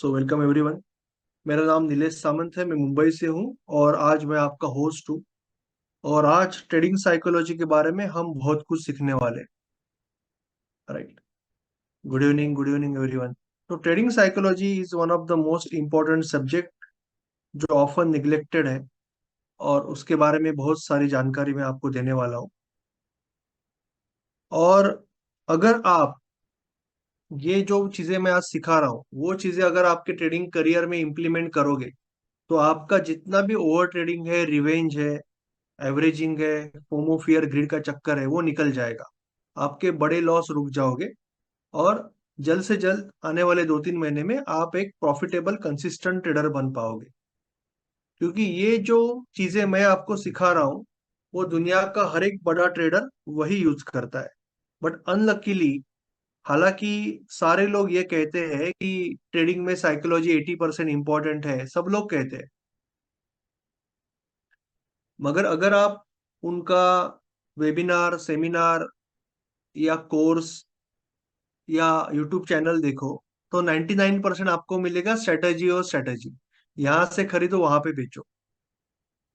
Welcome everyone. मेरा नाम नीलेश सामंत है। मैं मुंबई से हूँ और आज मैं आपका होस्ट हूँ। और आज ट्रेडिंग साइकोलॉजी के बारे में हम बहुत कुछ सीखने वाले हैं। राइट। Good evening everyone. तो trading psychology is one of the most important subject जो ऑफन निग्लेक्टेड है, और उसके बारे में बहुत सारी जानकारी मैं आपको देने वाला हूँ। और अगर आप ये जो चीजें मैं आज सिखा रहा हूँ वो चीजें अगर आपके ट्रेडिंग करियर में इम्प्लीमेंट करोगे, तो आपका जितना भी ओवर ट्रेडिंग है, रिवेंज है, एवरेजिंग है, फोमो फियर ग्रिड का चक्कर है, वो निकल जाएगा। आपके बड़े लॉस रुक जाओगे और जल्द से जल्द आने वाले 2-3 महीने में आप एक प्रॉफिटेबल कंसिस्टेंट ट्रेडर बन पाओगे। क्योंकि ये जो चीजें मैं आपको सिखा रहा हूँ वो दुनिया का हर एक बड़ा ट्रेडर वही यूज करता है। बट अनलकीली, हालांकि सारे लोग ये कहते हैं कि ट्रेडिंग में साइकोलॉजी 80% इंपॉर्टेंट है, सब लोग कहते हैं, मगर अगर आप उनका वेबिनार, सेमिनार या कोर्स या यूट्यूब चैनल देखो, तो 99% आपको मिलेगा स्ट्रेटजी और स्ट्रेटजी। यहाँ से खरीदो, वहां पे बेचो।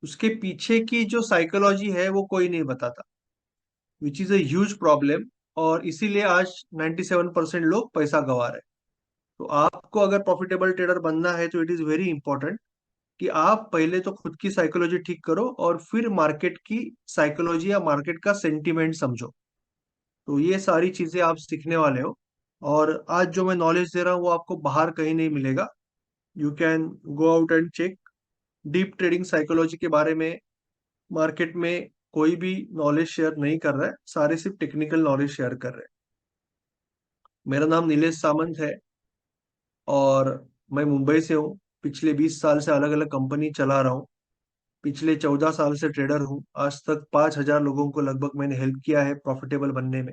उसके पीछे की जो साइकोलॉजी है वो कोई नहीं बताता, which is a huge problem. और इसीलिए आज 97% लोग पैसा गंवा रहे हैं। तो आपको अगर प्रॉफिटेबल ट्रेडर बनना है तो इट इज वेरी इंपॉर्टेंट कि आप पहले तो खुद की साइकोलॉजी ठीक करो और फिर मार्केट की साइकोलॉजी या मार्केट का सेंटीमेंट समझो। तो ये सारी चीजें आप सीखने वाले हो। और आज जो मैं नॉलेज दे रहा हूँ वो आपको बाहर कहीं नहीं मिलेगा। You can go out and check deep trading psychology के बारे में। मार्केट में कोई भी नॉलेज शेयर नहीं कर रहा है, सारे सिर्फ टेक्निकल नॉलेज शेयर कर रहे हैं। मेरा नाम नीलेश सामंत है और मैं मुंबई से हूँ। पिछले 20 साल से अलग अलग कंपनी चला रहा हूँ। पिछले 14 साल से ट्रेडर हूँ। आज तक 5,000 लोगों को लगभग मैंने हेल्प किया है प्रॉफिटेबल बनने में।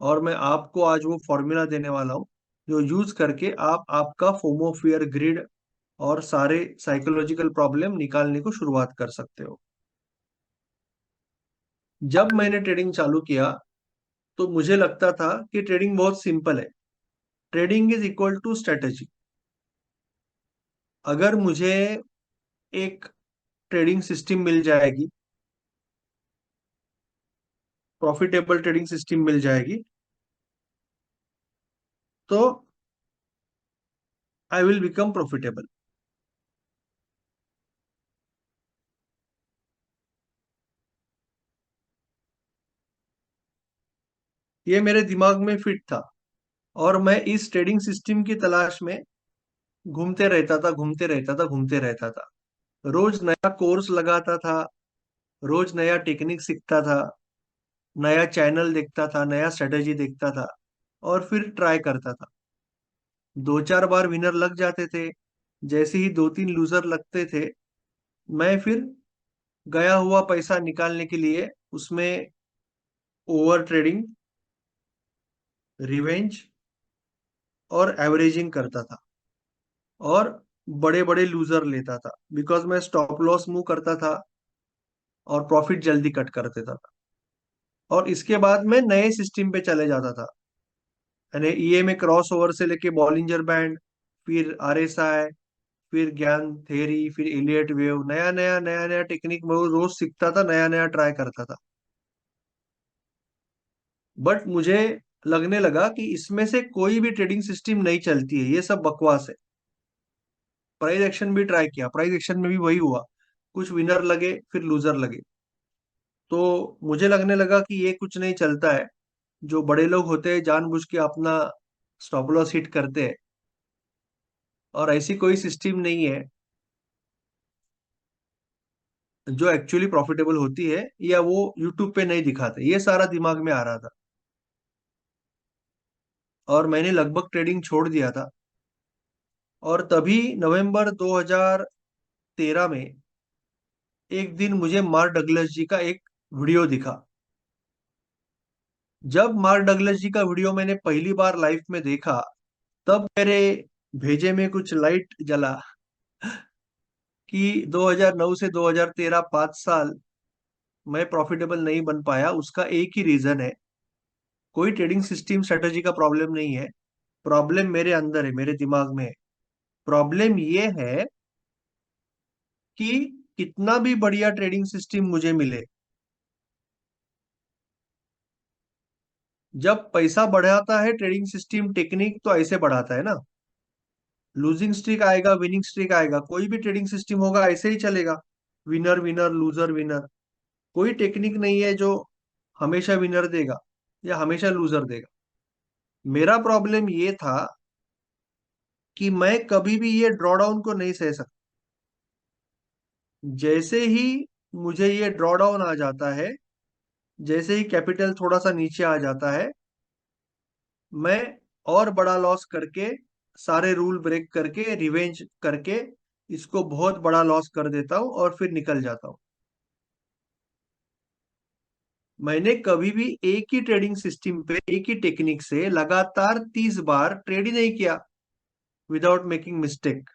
और मैं आपको आज वो फॉर्मूला देने वाला हूँ जो यूज करके आप आपका फोमो फियर ग्रिड और सारे साइकोलॉजिकल प्रॉब्लम निकालने को शुरुआत कर सकते हो। जब मैंने ट्रेडिंग चालू किया तो मुझे लगता था कि ट्रेडिंग बहुत सिंपल है। Trading is equal to strategy. अगर मुझे एक ट्रेडिंग सिस्टम मिल जाएगी, प्रॉफिटेबल ट्रेडिंग सिस्टम मिल जाएगी, तो आई विल बिकम प्रॉफिटेबल। ये मेरे दिमाग में फिट था और मैं इस ट्रेडिंग सिस्टम की तलाश में घूमते रहता था, घूमते रहता था, घूमते रहता था। रोज नया कोर्स लगाता था, रोज नया टेक्निक सीखता था, नया चैनल देखता था, नया स्ट्रेटेजी देखता था और फिर ट्राई करता था। 2-4 बार विनर लग जाते थे। जैसे ही 2-3 लूजर लगते थे, मैं फिर गया हुआ पैसा निकालने के लिए उसमें ओवर ट्रेडिंग, रिवेंज और एवरेजिंग करता था और बड़े बड़े लूजर लेता था, बिकॉज मैं स्टॉप लॉस मूव करता था और प्रॉफिट जल्दी कट कर देता था। और इसके बाद मैं नए सिस्टम पे चले जाता था, यानी ईएमए क्रॉस ओवर से लेके बॉलिंजर बैंड, फिर आरएसआई, फिर ज्ञान थेरी, फिर इलियट वेव, नया नया टेक्निक मैं रोज सीखता था, नया नया ट्राई करता था। बट मुझे लगने लगा कि इसमें से कोई भी ट्रेडिंग सिस्टम नहीं चलती है, ये सब बकवास है। प्राइस एक्शन भी ट्राई किया, प्राइस एक्शन में भी वही हुआ, कुछ विनर लगे फिर लूजर लगे। तो मुझे लगने लगा कि ये कुछ नहीं चलता है। जो बड़े लोग होते हैं जानबूझ के अपना स्टॉप लॉस हिट करते हैं, और ऐसी कोई सिस्टम नहीं है जो एक्चुअली प्रॉफिटेबल होती है, या वो यूट्यूब पे नहीं दिखाते। ये सारा दिमाग में आ रहा था और मैंने लगभग ट्रेडिंग छोड़ दिया था। और तभी नवंबर 2013 में एक दिन मुझे मार्क डगलस जी का एक वीडियो दिखा। जब मार्क डगलस जी का वीडियो मैंने पहली बार लाइफ में देखा, तब मेरे भेजे में कुछ लाइट जला कि 2009 से 2013 5 साल मैं प्रॉफिटेबल नहीं बन पाया। उसका एक ही रीजन है, कोई ट्रेडिंग सिस्टम स्ट्रेटजी का प्रॉब्लम नहीं है। प्रॉब्लम मेरे अंदर है, मेरे दिमाग में है। प्रॉब्लम ये है कि कितना भी बढ़िया ट्रेडिंग सिस्टम मुझे मिले, जब पैसा बढ़ाता है ट्रेडिंग सिस्टम टेक्निक तो ऐसे बढ़ाता है ना, लूजिंग स्ट्रीक आएगा विनिंग स्ट्रीक आएगा, कोई भी ट्रेडिंग सिस्टम होगा ऐसे ही चलेगा। Winner winner loser winner. कोई टेक्निक नहीं है जो हमेशा विनर देगा या हमेशा लूजर देगा। मेरा प्रॉब्लम ये था कि मैं कभी भी ये ड्रॉ डाउन को नहीं सह सकता। जैसे ही मुझे ये ड्रॉ डाउन आ जाता है, जैसे ही कैपिटल थोड़ा सा नीचे आ जाता है, मैं और बड़ा लॉस करके, सारे रूल ब्रेक करके, रिवेंज करके इसको बहुत बड़ा लॉस कर देता हूँ और फिर निकल जाता हूँ। मैंने कभी भी एक ही ट्रेडिंग सिस्टम पे एक ही टेक्निक से लगातार 30 बार ट्रेड ही नहीं किया विदाउट मेकिंग मिस्टेक।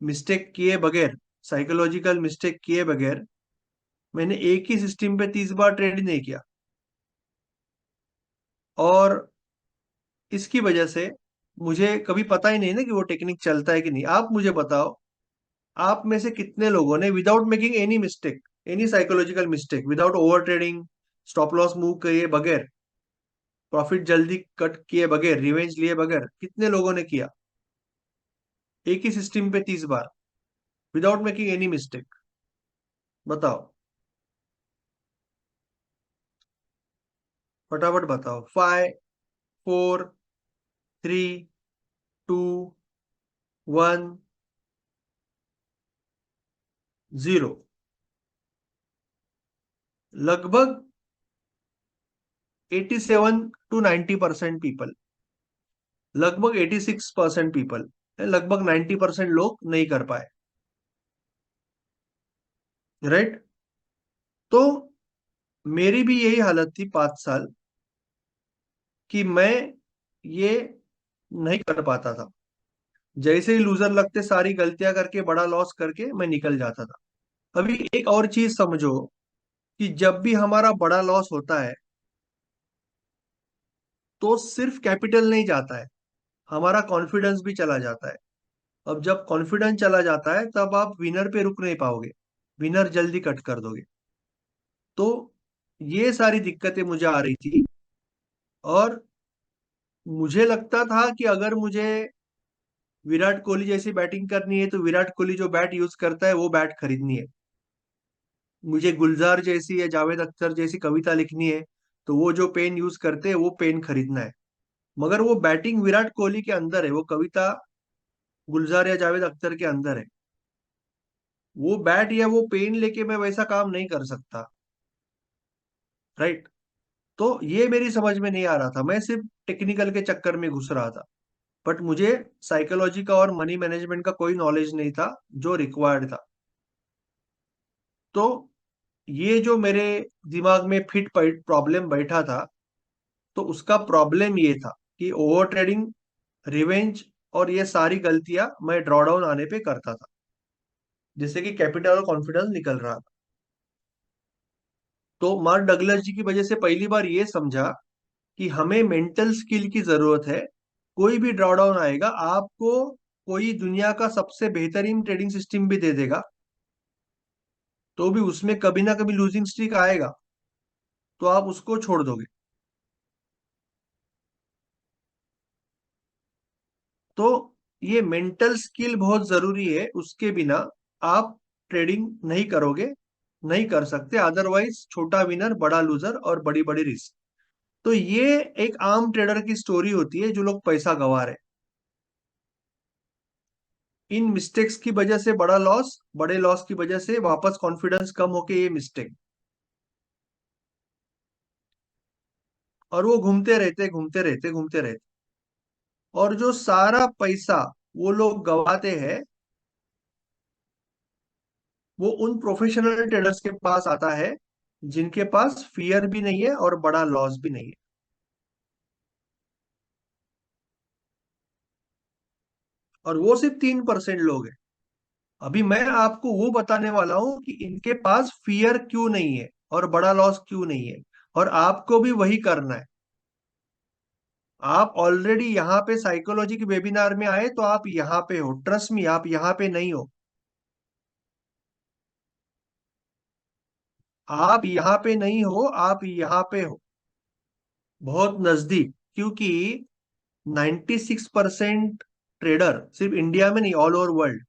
मिस्टेक किए बगैर, साइकोलॉजिकल मिस्टेक किए बगैर मैंने एक ही सिस्टम पे 30 बार ट्रेड ही नहीं किया। और इसकी वजह से मुझे कभी पता ही नहीं ना कि वो टेक्निक चलता है कि नहीं। आप मुझे बताओ, आप में से कितने लोगों ने without making any mistake, any psychological mistake, without over trading, stop loss move किए बगैर, प्रॉफिट जल्दी कट किए बगैर, रिवेंज लिए बगैर, कितने लोगों ने किया एक ही सिस्टम पे 30 बार विदाउट मेकिंग एनी मिस्टेक? बताओ, फटाफट बताओ। 5, 4, 3, 2, 1, 0। लगभग 87 टू 90% पीपल, लगभग 86% पीपल, लगभग 90% लोग नहीं कर पाए। राइट। तो मेरी भी यही हालत थी 5 साल, कि मैं ये नहीं कर पाता था। जैसे ही लूजर लगते सारी गलतियां करके बड़ा लॉस करके मैं निकल जाता था। अभी एक और चीज समझो कि जब भी हमारा बड़ा लॉस होता है तो सिर्फ कैपिटल नहीं जाता है, हमारा कॉन्फिडेंस भी चला जाता है। अब जब कॉन्फिडेंस चला जाता है तब आप विनर पे रुक नहीं पाओगे, विनर जल्दी कट कर दोगे। तो ये सारी दिक्कतें मुझे आ रही थी। और मुझे लगता था कि अगर मुझे विराट कोहली जैसी बैटिंग करनी है तो विराट कोहली जो बैट यूज करता है वो बैट खरीदनी है। मुझे गुलजार जैसी या जावेद अख्तर जैसी कविता लिखनी है तो वो जो पेन यूज करते हैं वो पेन खरीदना है। मगर वो बैटिंग विराट कोहली के अंदर है, वो कविता गुलजार या जावेद अख्तर के अंदर है। वो बैट या वो पेन लेके मैं वैसा काम नहीं कर सकता। राइट। तो ये मेरी समझ में नहीं आ रहा था, मैं सिर्फ टेक्निकल के चक्कर में घुस रहा था। बट मुझे साइकोलॉजी का और मनी मैनेजमेंट का कोई नॉलेज नहीं था जो रिक्वायर्ड था। तो ये जो मेरे दिमाग में फिट प्रॉब्लम बैठा था, तो उसका प्रॉब्लम ये था कि ओवर ट्रेडिंग, रिवेंज और ये सारी गलतियां मैं ड्रॉडाउन आने पे करता था, जिससे कि कैपिटल और कॉन्फिडेंस निकल रहा था। तो मार्क डगलस जी की वजह से पहली बार ये समझा कि हमें मेंटल स्किल की जरूरत है। कोई भी ड्रॉडाउन आएगा, आपको कोई दुनिया का सबसे बेहतरीन ट्रेडिंग सिस्टम भी दे देगा, तो भी उसमें कभी ना कभी लूजिंग स्ट्रीक आएगा, तो आप उसको छोड़ दोगे। तो ये मेंटल स्किल बहुत जरूरी है, उसके बिना आप ट्रेडिंग नहीं करोगे, नहीं कर सकते। अदरवाइज छोटा विनर बड़ा लूजर और बड़ी बड़ी रिस्क। तो ये एक आम ट्रेडर की स्टोरी होती है जो लोग पैसा गंवा रहे हैं। इन मिस्टेक्स की वजह से बड़ा लॉस, बड़े लॉस की वजह से वापस कॉन्फिडेंस कम होके ये मिस्टेक, और वो घूमते रहते घूमते रहते घूमते रहते। और जो सारा पैसा वो लोग गवाते हैं, वो उन प्रोफेशनल ट्रेडर्स के पास आता है जिनके पास फियर भी नहीं है और बड़ा लॉस भी नहीं है। और वो सिर्फ 3% लोग हैं। अभी मैं आपको वो बताने वाला हूं कि इनके पास फियर क्यों नहीं है और बड़ा लॉस क्यों नहीं है, और आपको भी वही करना है। आप ऑलरेडी यहाँ पे साइकोलॉजी के वेबिनार में आए तो आप यहाँ पे हो, ट्रस्ट मी, आप यहाँ पे नहीं हो। आप यहाँ पे नहीं हो, आप यहाँ पे हो, बहुत नजदीक। क्योंकि 96% ट्रेडर सिर्फ इंडिया में नहीं, all over world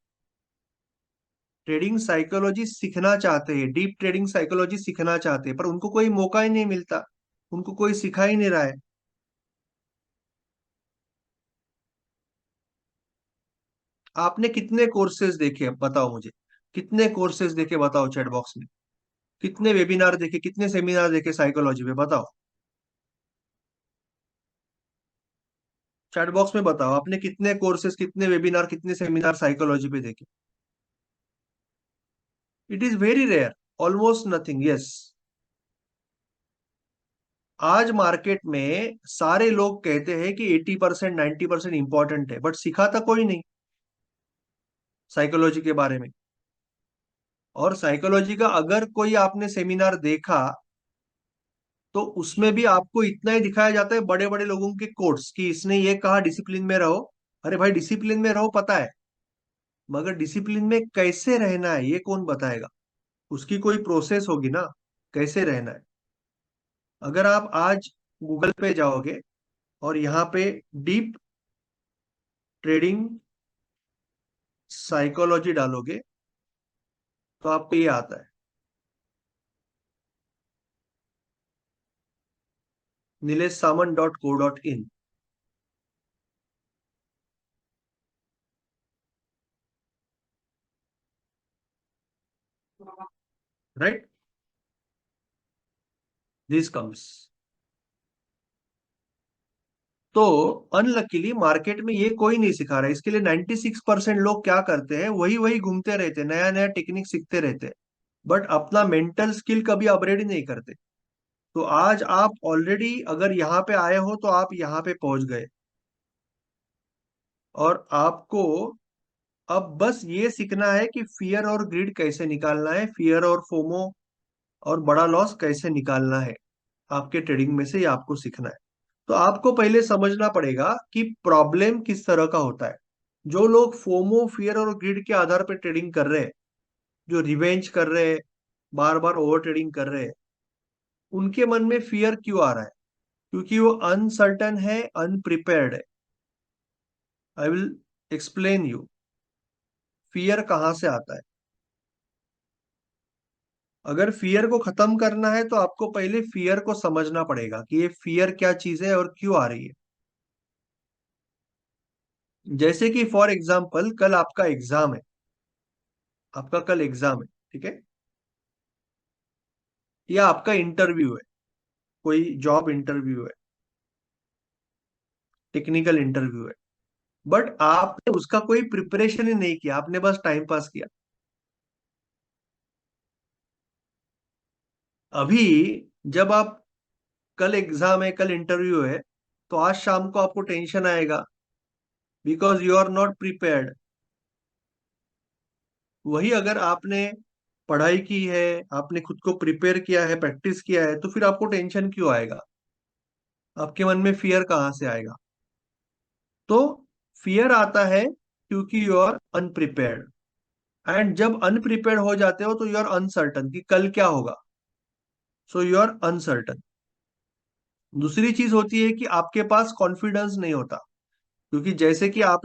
trading psychology सीखना चाहते हैं, डीप ट्रेडिंग साइकोलॉजी सीखना चाहते हैं, पर उनको कोई मौका ही नहीं मिलता, उनको कोई सिखा ही नहीं रहा है। आपने कितने कोर्सेज देखे अब बताओ मुझे, कितने कोर्सेज देखे बताओ चैट बॉक्स में, कितने वेबिनार देखे, कितने सेमिनार देखे साइकोलॉजी पे, बताओ चैट बॉक्स में बताओ, आपने कितने कोर्सेज, कितने वेबिनार, कितने सेमिनार साइकोलॉजी पे देखे। It is very rare, almost nothing, yes. आज मार्केट में सारे लोग कहते हैं कि 80% 90% इंपॉर्टेंट है, बट सिखाता कोई नहीं साइकोलॉजी के बारे में। और साइकोलॉजी का अगर कोई आपने सेमिनार देखा तो उसमें भी आपको इतना ही दिखाया जाता है, बड़े बड़े लोगों के कोट्स, कि इसने ये कहा डिसिप्लिन में रहो। अरे भाई डिसिप्लिन में रहो पता है, मगर डिसिप्लिन में कैसे रहना है ये कौन बताएगा। उसकी कोई प्रोसेस होगी ना, कैसे रहना है। अगर आप आज गूगल पे जाओगे और यहाँ पे डीप ट्रेडिंग साइकोलॉजी डालोगे तो आपको ये आता है, nilesh.samant.co.in। Right, this comes. तो अनलकीली मार्केट में ये कोई नहीं सिखा रहा है, इसके लिए 96% लोग क्या करते हैं, वही वही घूमते रहते हैं, नया नया टेक्निक सीखते रहते हैं, बट अपना मेंटल स्किल कभी अपग्रेड ही नहीं करते। तो आज आप ऑलरेडी अगर यहाँ पे आए हो तो आप यहाँ पे पहुंच गए, और आपको अब बस ये सीखना है कि फियर और ग्रिड कैसे निकालना है, फियर और फोमो और बड़ा लॉस कैसे निकालना है आपके ट्रेडिंग में से, ये आपको सीखना है। तो आपको पहले समझना पड़ेगा कि प्रॉब्लम किस तरह का होता है। जो लोग फोमो, फियर और ग्रिड के आधार पर ट्रेडिंग कर रहे हैं, जो रिवेंज कर रहे हैं, बार बार ओवर ट्रेडिंग कर रहे हैं, उनके मन में फियर क्यों आ रहा है? क्योंकि वो अनसर्टन है, अनप्रिपेयर्ड है। आई विल एक्सप्लेन यू फियर कहाँ से आता है। अगर फियर को खत्म करना है तो आपको पहले फियर को समझना पड़ेगा कि ये फियर क्या चीज है और क्यों आ रही है। जैसे कि फॉर एग्जाम्पल कल आपका एग्जाम है, आपका कल एग्जाम है, ठीक है, या आपका इंटरव्यू है, कोई जॉब इंटरव्यू है, टेक्निकल इंटरव्यू है, बट आपने उसका कोई प्रिपरेशन ही नहीं किया, आपने बस टाइम पास किया। अभी जब आप, कल एग्जाम है, कल इंटरव्यू है, तो आज शाम को आपको टेंशन आएगा, because you are not prepared. वही अगर आपने पढ़ाई की है, आपने खुद को प्रिपेयर किया है, प्रैक्टिस किया है, तो फिर आपको टेंशन क्यों आएगा, आपके मन में फियर कहाँ से आएगा? तो फियर आता है क्योंकि यू आर अनप्रिपेयर्ड। एंड जब अनप्रिपेयर्ड हो जाते हो तो यू आर अनसर्टन कि कल क्या होगा, सो यू आर अनसर्टन। दूसरी चीज होती है कि आपके पास कॉन्फिडेंस नहीं होता, क्योंकि जैसे कि आप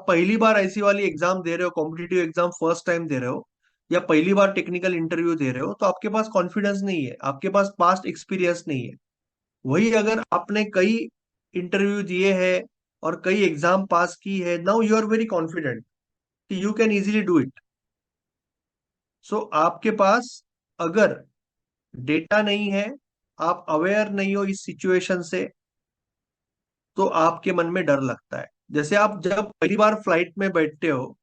पहली बार ऐसी वाली एग्जाम दे रहे हो, कॉम्पिटिटिव एग्जाम फर्स्ट टाइम दे रहे हो, या पहली बार टेक्निकल इंटरव्यू दे रहे हो, तो आपके पास कॉन्फिडेंस नहीं है, आपके पास पास्ट एक्सपीरियंस नहीं है। वही अगर आपने कई इंटरव्यू दिए हैं और कई एग्जाम पास की है, now you are very confident कि you can easily do it. So आपके पास अगर डेटा नहीं है, आप अवेयर नहीं हो इस सिचुएशन से, तो आपके मन में डर लगता है। जैसे आप जब पहली बार फ्लाइट में बैठते हो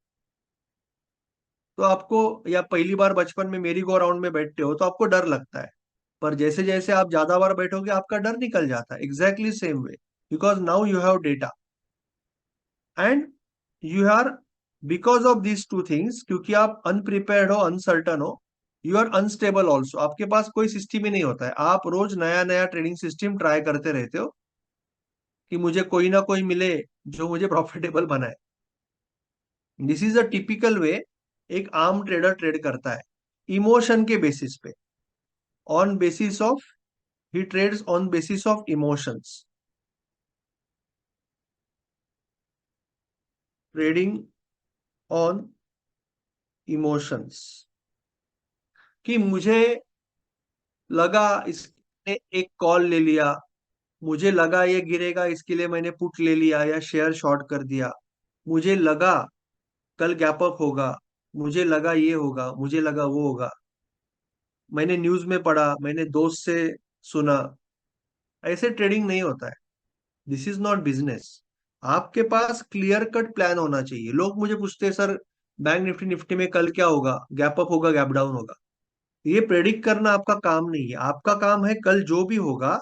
तो आपको, या पहली बार बचपन में मेरी गो राउंड में बैठते हो तो आपको डर लगता है, पर जैसे जैसे आप ज्यादा बार बैठोगे आपका डर निकल जाता है, exactly same way, because now you have data and you are, because of these two things, क्योंकि आप अनप्रिपेयर्ड हो, अनसर्टन हो, यू आर अनस्टेबल ऑल्सो, आपके पास कोई सिस्टम ही नहीं होता है, आप रोज नया नया ट्रेडिंग सिस्टम ट्राई करते रहते हो, कि मुझे कोई ना कोई मिले जो मुझे प्रॉफिटेबल बनाए। दिस इज अ टिपिकल वे एक आम ट्रेडर ट्रेड करता है, इमोशन के बेसिस पे, on basis of, he trades on basis of emotions. Trading on emotions, कि मुझे लगा इसने एक कॉल ले लिया, मुझे लगा ये गिरेगा इसके लिए मैंने पुट ले लिया या शेयर शॉर्ट कर दिया, मुझे लगा कल गैप अप होगा, मुझे लगा ये होगा, मुझे लगा वो होगा, मैंने न्यूज में पढ़ा, मैंने दोस्त से सुना। ऐसे ट्रेडिंग नहीं होता है। This is not business. आपके पास क्लियर कट प्लान होना चाहिए। लोग मुझे पूछते हैं, सर बैंक निफ्टी निफ्टी में कल क्या होगा, गैप अप होगा गैप डाउन होगा। ये प्रेडिक्ट करना आपका काम नहीं है। आपका काम है कल जो भी होगा,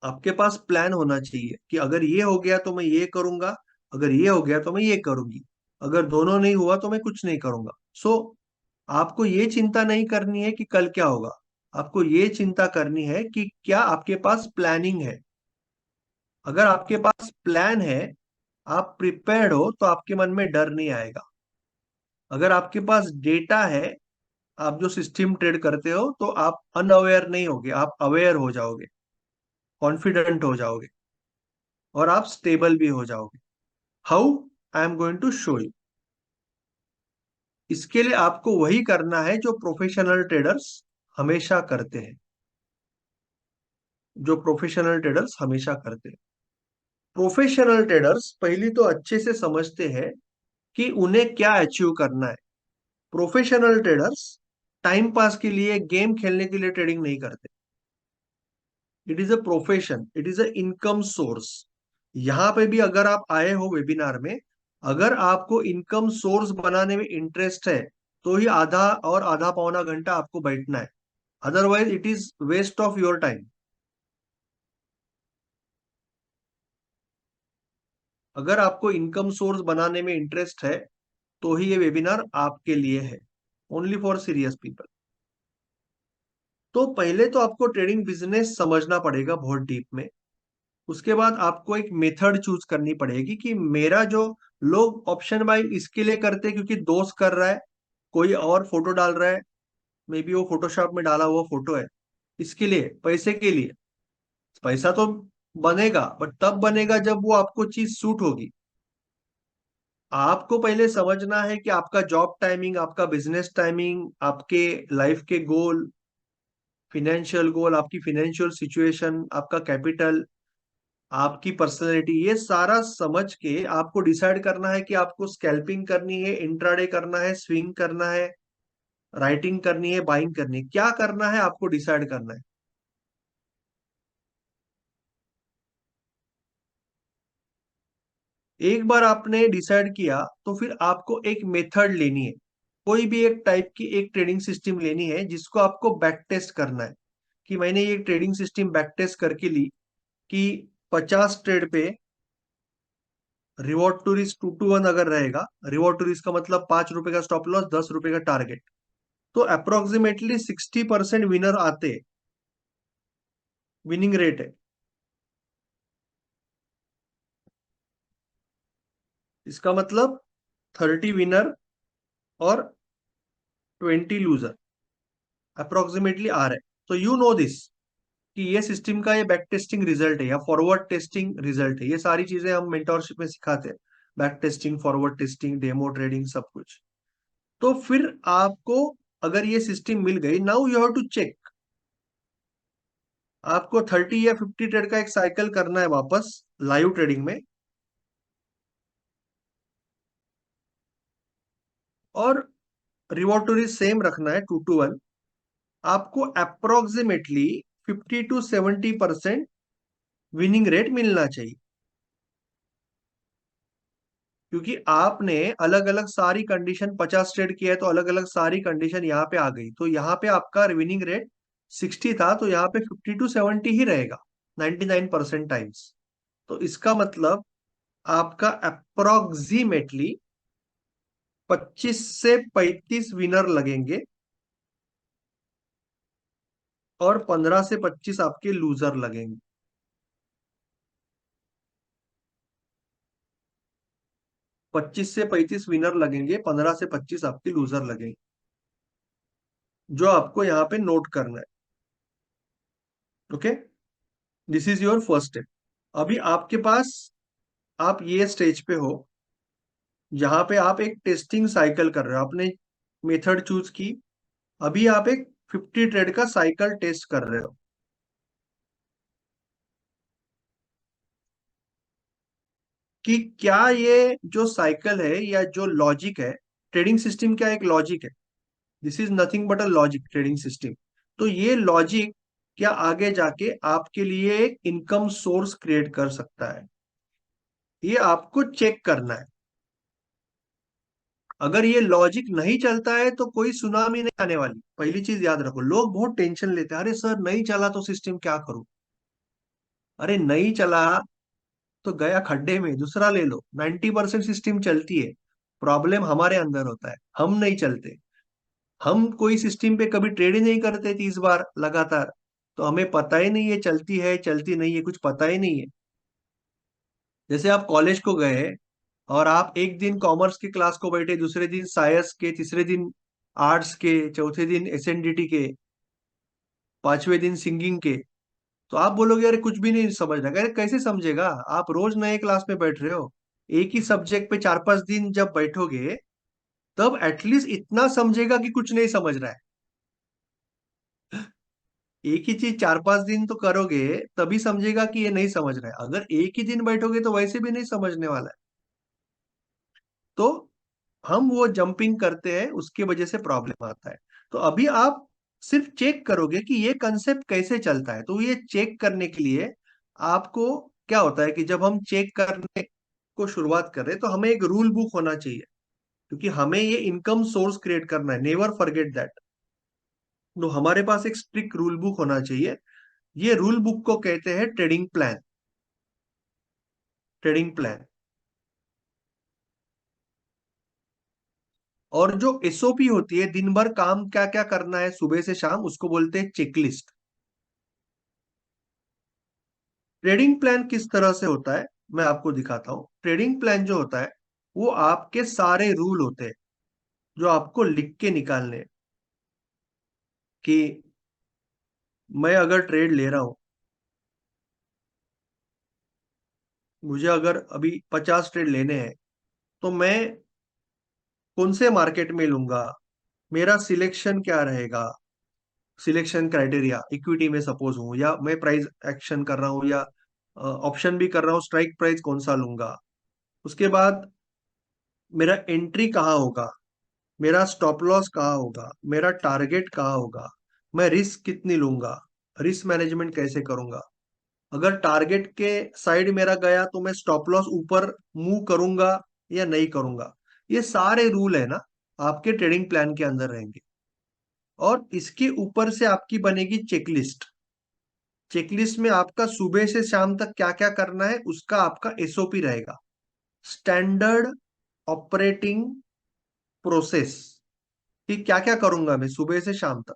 आपके पास प्लान होना चाहिए कि अगर ये हो गया तो मैं ये करूंगा, अगर ये हो गया तो मैं ये करूंगी, अगर दोनों नहीं हुआ तो मैं कुछ नहीं करूंगा। सो आपको ये चिंता नहीं करनी है कि कल क्या होगा, आपको ये चिंता करनी है कि क्या आपके पास प्लानिंग है। अगर आपके पास प्लान है, आप प्रिपेयर्ड हो, तो आपके मन में डर नहीं आएगा। अगर आपके पास डेटा है, आप जो सिस्टम ट्रेड करते हो, तो आप अनअवेयर नहीं होगे, आप अवेयर हो जाओगे, कॉन्फिडेंट हो जाओगे, और आप स्टेबल भी हो जाओगे। How? I am going to show you. इसके लिए आपको वही करना है जो प्रोफेशनल ट्रेडर्स हमेशा करते हैं, जो प्रोफेशनल ट्रेडर्स हमेशा करते हैं। प्रोफेशनल ट्रेडर्स पहली तो अच्छे से समझते हैं कि उन्हें क्या अचीव करना है। प्रोफेशनल ट्रेडर्स टाइम पास के लिए, गेम खेलने के लिए ट्रेडिंग नहीं करते। It is a profession, it is a income source. यहां पे भी अगर आप आए हो वेबिनार में, अगर आपको इनकम सोर्स बनाने में इंटरेस्ट है, तो ही आधा और आधा पौना घंटा आपको बैठना है। Otherwise it is waste of your time. अगर आपको इनकम सोर्स बनाने में इंटरेस्ट है, तो ही ये वेबिनार आपके लिए है। Only for serious people. तो पहले तो आपको ट्रेडिंग बिजनेस समझना पड़ेगा बहुत डीप में। उसके बाद आपको एक मेथड चूज करनी पड़ेगी कि मेरा जो, लोग ऑप्शन बाय इसके लिए करते हैं क्योंकि दोस्त कर रहा है, कोई और फोटो डाल रहा है, मे बी वो फोटोशॉप में डाला हुआ फोटो है, इसके लिए, पैसे के लिए। पैसा तो बनेगा, बट तब बनेगा जब वो आपको चीज सूट होगी। आपको पहले समझना है कि आपका जॉब टाइमिंग, आपका बिजनेस टाइमिंग, आपके लाइफ के गोल, फिनेंशियल गोल, आपकी फिनेंशियल सिचुएशन, आपका कैपिटल, आपकी पर्सनैलिटी, ये सारा समझ के आपको डिसाइड करना है कि आपको स्कैल्पिंग करनी है, इंट्राडे करना है, स्विंग करना है, राइटिंग करनी है, बाइंग करनी है, क्या करना है आपको डिसाइड करना है। एक बार आपने डिसाइड किया, तो फिर आपको एक मेथड लेनी है, कोई भी एक टाइप की एक ट्रेडिंग सिस्टम लेनी है जिसको आपको बैक टेस्ट करना है। कि मैंने ये ट्रेडिंग सिस्टम बैक टेस्ट करके ली कि 50 ट्रेड पे रिवॉर्ड टू रिस्क 2 to 1 अगर रहेगा, रिवॉर्ड टू रिस्क का मतलब ₹5 का स्टॉप लॉस, ₹10 का टारगेट, तो अप्रोक्सीमेटली 60% विनर आते, विनिंग रेट है। इसका मतलब 30 विनर और 20 लूजर अप्रोक्सीमेटली आ रहा है। तो यू नो दिस, कि ये सिस्टम का ये बैक टेस्टिंग रिजल्ट है या फॉरवर्ड टेस्टिंग रिजल्ट है। ये सारी चीजें हम मेंटोरशिप में सिखाते हैं, back testing, forward testing, demo trading, सब कुछ। तो फिर आपको अगर ये सिस्टम मिल गई, now you have to check. आपको 30 या 50 ट्रेड का एक साइकिल करना है वापस लाइव ट्रेडिंग में, और रिवॉर्ड टू रिस्क सेम रखना है, 2 to 1। आपको अप्रोक्सीमेटली 50 to 70% विनिंग रेट मिलना चाहिए, क्योंकि आपने अलग अलग सारी कंडीशन, 50 ट्रेड किया है तो अलग अलग सारी कंडीशन यहाँ पे आ गई, तो यहाँ पे आपका विनिंग रेट 60 था, तो यहाँ पे 50 to 70 ही रहेगा 99% टाइम्स। तो इसका मतलब आपका अप्रोक्सीमेटली 25 से 35 विनर लगेंगे, और 15 से 25 आपके लूजर लगेंगे। 25 से 35 विनर लगेंगे, 15 से 25 आपके लूजर लगेंगे, जो आपको यहाँ पे नोट करना है। Okay, this is your first step. अभी आपके पास, आप ये स्टेज पे हो जहां पे आप एक टेस्टिंग साइकिल कर रहे हो, आपने मेथड चूज की। अभी आप एक 50 ट्रेड का साइकिल टेस्ट कर रहे हो कि क्या ये जो साइकिल है या जो लॉजिक है, ट्रेडिंग सिस्टम क्या एक लॉजिक है? This is nothing but a logic, trading system. तो ये लॉजिक क्या आगे जाके आपके लिए एक इनकम सोर्स क्रिएट कर सकता है? ये आपको चेक करना है। अगर ये लॉजिक नहीं चलता है तो कोई सुनामी नहीं आने वाली। पहली चीज याद रखो, लोग बहुत टेंशन लेते हैं, अरे सर नहीं चला तो सिस्टम क्या करूं? अरे नहीं चला तो गया खड्डे में, दूसरा ले लो। 90% सिस्टम चलती है। प्रॉब्लम हमारे अंदर होता है, हम नहीं चलते। हम कोई सिस्टम पे कभी ट्रेड ही नहीं करते 30 बार लगातार, तो हमें पता ही नहीं है चलती है चलती नहीं है, कुछ पता ही नहीं है। जैसे आप कॉलेज को गए और आप एक दिन कॉमर्स की क्लास को बैठे, दूसरे दिन साइंस के, तीसरे दिन आर्ट्स के, चौथे दिन एसएनडीटी के, पांचवें दिन सिंगिंग के, तो आप बोलोगे अरे कुछ भी नहीं समझ रहा। अरे कैसे समझेगा? आप रोज नए क्लास में बैठ रहे हो। एक ही सब्जेक्ट पे 4-5 दिन जब बैठोगे, तब एटलीस्ट इतना समझेगा कि कुछ नहीं समझ रहा है। एक ही चीज 4-5 दिन तो करोगे, तभी समझेगा कि ये नहीं समझ रहा है। अगर एक ही दिन बैठोगे तो वैसे भी नहीं समझने वाला है। तो हम वो जंपिंग करते हैं, उसकी वजह से प्रॉब्लम आता है। तो अभी आप सिर्फ चेक करोगे कि ये कंसेप्ट कैसे चलता है। तो ये चेक करने के लिए आपको क्या होता है कि जब हम चेक करने को शुरुआत कर रहे हैं तो हमें एक रूल बुक होना चाहिए, क्योंकि हमें ये इनकम सोर्स क्रिएट करना है। Never forget that. तो हमारे पास एक स्ट्रिक्ट रूल बुक होना चाहिए। ये रूल बुक को कहते हैं ट्रेडिंग प्लान। Trading plan. और जो एसओपी होती है, दिन भर काम क्या क्या करना है सुबह से शाम, उसको बोलते हैं चेकलिस्ट। ट्रेडिंग प्लान किस तरह से होता है, मैं आपको दिखाता हूं। ट्रेडिंग प्लान जो होता है, वो आपके सारे रूल होते हैं, जो आपको लिख के निकालने हैं। कि मैं अगर ट्रेड ले रहा हूं, मुझे अगर अभी 50 ट्रेड लेने हैं, तो मैं कौन से मार्केट में लूंगा, मेरा सिलेक्शन क्या रहेगा, सिलेक्शन क्राइटेरिया। इक्विटी में सपोज हूं, या मैं प्राइस एक्शन कर रहा हूं, या ऑप्शन भी कर रहा हूं, स्ट्राइक प्राइस कौन सा लूंगा। उसके बाद मेरा एंट्री कहाँ होगा, मेरा स्टॉप लॉस कहाँ होगा, मेरा टारगेट कहाँ होगा, मैं रिस्क कितनी लूंगा, रिस्क मैनेजमेंट कैसे करूंगा। अगर टारगेट के साइड मेरा गया तो मैं स्टॉप लॉस ऊपर मूव करूंगा या नहीं करूंगा। ये सारे रूल है ना, आपके ट्रेडिंग प्लान के अंदर रहेंगे। और इसके ऊपर से आपकी बनेगी चेकलिस्ट। चेकलिस्ट में आपका सुबह से शाम तक क्या क्या करना है, उसका आपका एसओपी रहेगा। स्टैंडर्ड ऑपरेटिंग प्रोसेस, कि क्या क्या करूंगा मैं सुबह से शाम तक।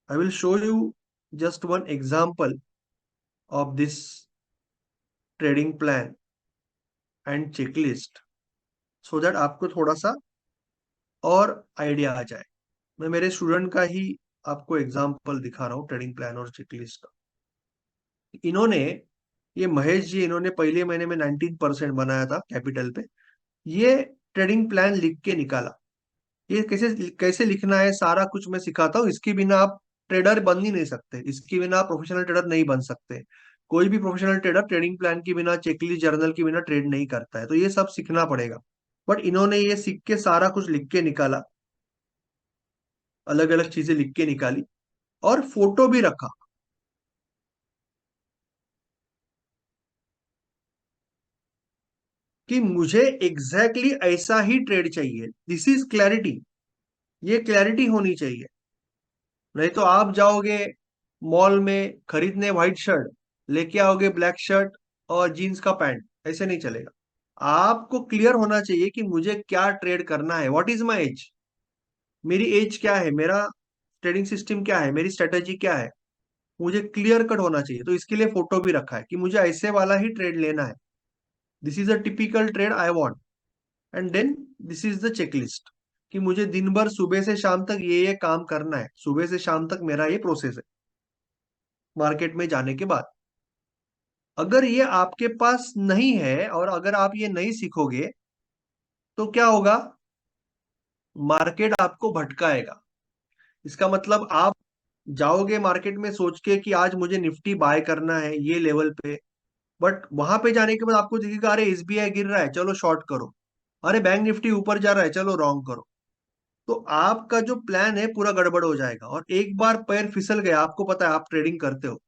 आई will show you just one example of this trading plan and checklist, so that आपको थोड़ा सा और आइडिया आ जाए। मैं मेरे स्टूडेंट का ही आपको एग्जाम्पल दिखा रहा हूँ, ट्रेडिंग प्लान और चेकलिस्ट का। इन्होंने, ये महेश जी, इन्होंने पहले महीने में 19% बनाया था कैपिटल पे। ये ट्रेडिंग प्लान लिख के निकाला। ये कैसे कैसे लिखना है सारा कुछ मैं सिखाता हूँ। इसके बिना आप ट्रेडर बन ही नहीं सकते, इसके बिना आप प्रोफेशनल ट्रेडर नहीं बन सकते। कोई भी प्रोफेशनल ट्रेडर ट्रेडिंग प्लान के बिना, चेकलिस्ट जर्नल के बिना ट्रेड नहीं करता है। तो ये सब सीखना पड़ेगा। बट इन्होंने ये सीख के सारा कुछ लिख के निकाला, अलग अलग चीजें लिख के निकाली, और फोटो भी रखा कि मुझे एग्जैक्टली exactly ऐसा ही ट्रेड चाहिए। This is clarity. ये क्लैरिटी होनी चाहिए। नहीं तो आप जाओगे मॉल में खरीदने व्हाइट शर्ट, लेके आओगे ब्लैक शर्ट और जीन्स का पैंट, ऐसे नहीं चलेगा। आपको क्लियर होना चाहिए कि मुझे क्या ट्रेड करना है, व्हाट इज माई एज, मेरी एज क्या है, मेरा ट्रेडिंग सिस्टम क्या है, मेरी स्ट्रेटेजी क्या है। मुझे क्लियर कट होना चाहिए। तो इसके लिए फोटो भी रखा है कि मुझे ऐसे वाला ही ट्रेड लेना है। This is a typical trade I want, and then this is the checklist कि मुझे दिन भर सुबह से शाम तक ये काम करना है, सुबह से शाम तक मेरा ये प्रोसेस है मार्केट में जाने के बाद। अगर ये आपके पास नहीं है और अगर आप ये नहीं सीखोगे तो क्या होगा, मार्केट आपको भटकाएगा। इसका मतलब आप जाओगे मार्केट में सोच के कि आज मुझे निफ्टी बाय करना है ये लेवल पे, बट वहां पे जाने के बाद आपको दिखेगा अरे एसबीआई गिर रहा है चलो शॉर्ट करो, अरे बैंक निफ्टी ऊपर जा रहा है चलो रॉन्ग करो। तो आपका जो प्लान है पूरा गड़बड़ हो जाएगा। और एक बार पैर फिसल गया, आपको पता है आप ट्रेडिंग करते हो,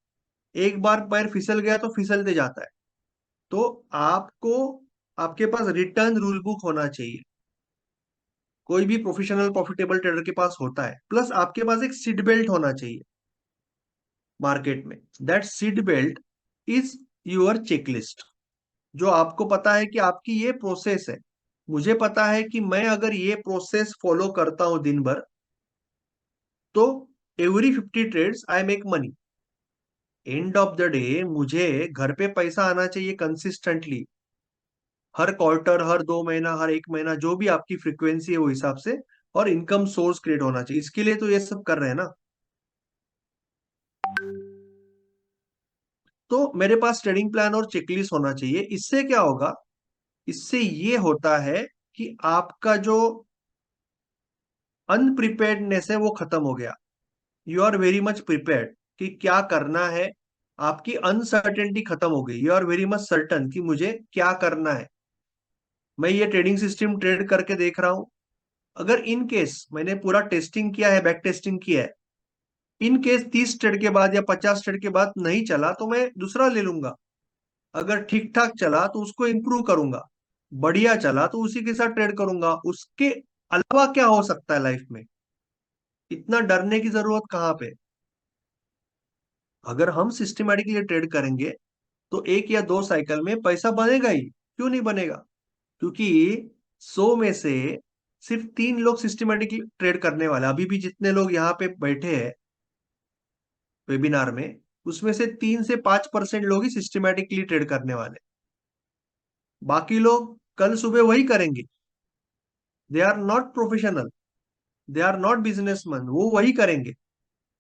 एक बार पैर फिसल गया तो फिसलते जाता है। तो आपको, आपके पास रिटर्न रूल बुक होना चाहिए, कोई भी प्रोफेशनल प्रॉफिटेबल ट्रेडर के पास होता है, प्लस आपके पास एक सीट बेल्ट होना चाहिए मार्केट में। That seat belt is your checklist, जो आपको पता है कि आपकी ये प्रोसेस है। मुझे पता है कि मैं अगर ये प्रोसेस फॉलो करता हूं दिन भर तो every 50 trades I make money. End of the day मुझे घर पे पैसा आना चाहिए कंसिस्टेंटली, हर क्वार्टर, हर 2 महीना, हर 1 महीना, जो भी आपकी फ्रीक्वेंसी है वो हिसाब से, और इनकम सोर्स क्रिएट होना चाहिए। इसके लिए तो ये सब कर रहे हैं ना। तो मेरे पास ट्रेडिंग प्लान और चेकलिस्ट होना चाहिए। इससे क्या होगा, इससे ये होता है कि आपका जो अनप्रिपेयर्डनेस है वो खत्म हो गया। You are very much prepared कि क्या करना है, आपकी अनसर्टेनिटी खत्म हो गई। You are very much certain कि मुझे क्या करना है। मैं ये ट्रेडिंग सिस्टम ट्रेड करके देख रहा हूं, अगर इन केस मैंने पूरा टेस्टिंग किया है, बैक टेस्टिंग किया है, इन केस 30 ट्रेड के बाद या 50 ट्रेड के बाद नहीं चला तो मैं दूसरा ले लूंगा। अगर ठीक ठाक चला तो उसको इंप्रूव करूंगा, बढ़िया चला तो उसी के साथ ट्रेड करूंगा। उसके अलावा क्या हो सकता है लाइफ में, इतना डरने की जरूरत कहाँ पे। अगर हम सिस्टमेटिकली ट्रेड करेंगे तो 1 या 2 साइकिल में पैसा बनेगा ही, क्यों नहीं बनेगा। क्योंकि 100 में से सिर्फ 3 लोग सिस्टमेटिकली ट्रेड करने वाले, अभी भी जितने लोग यहाँ पे बैठे हैं वेबिनार में, उसमें से 3 से 5% लोग ही सिस्टमेटिकली ट्रेड करने वाले। बाकी लोग कल सुबह वही करेंगे। They are not professional, they are not businessman, वो वही करेंगे।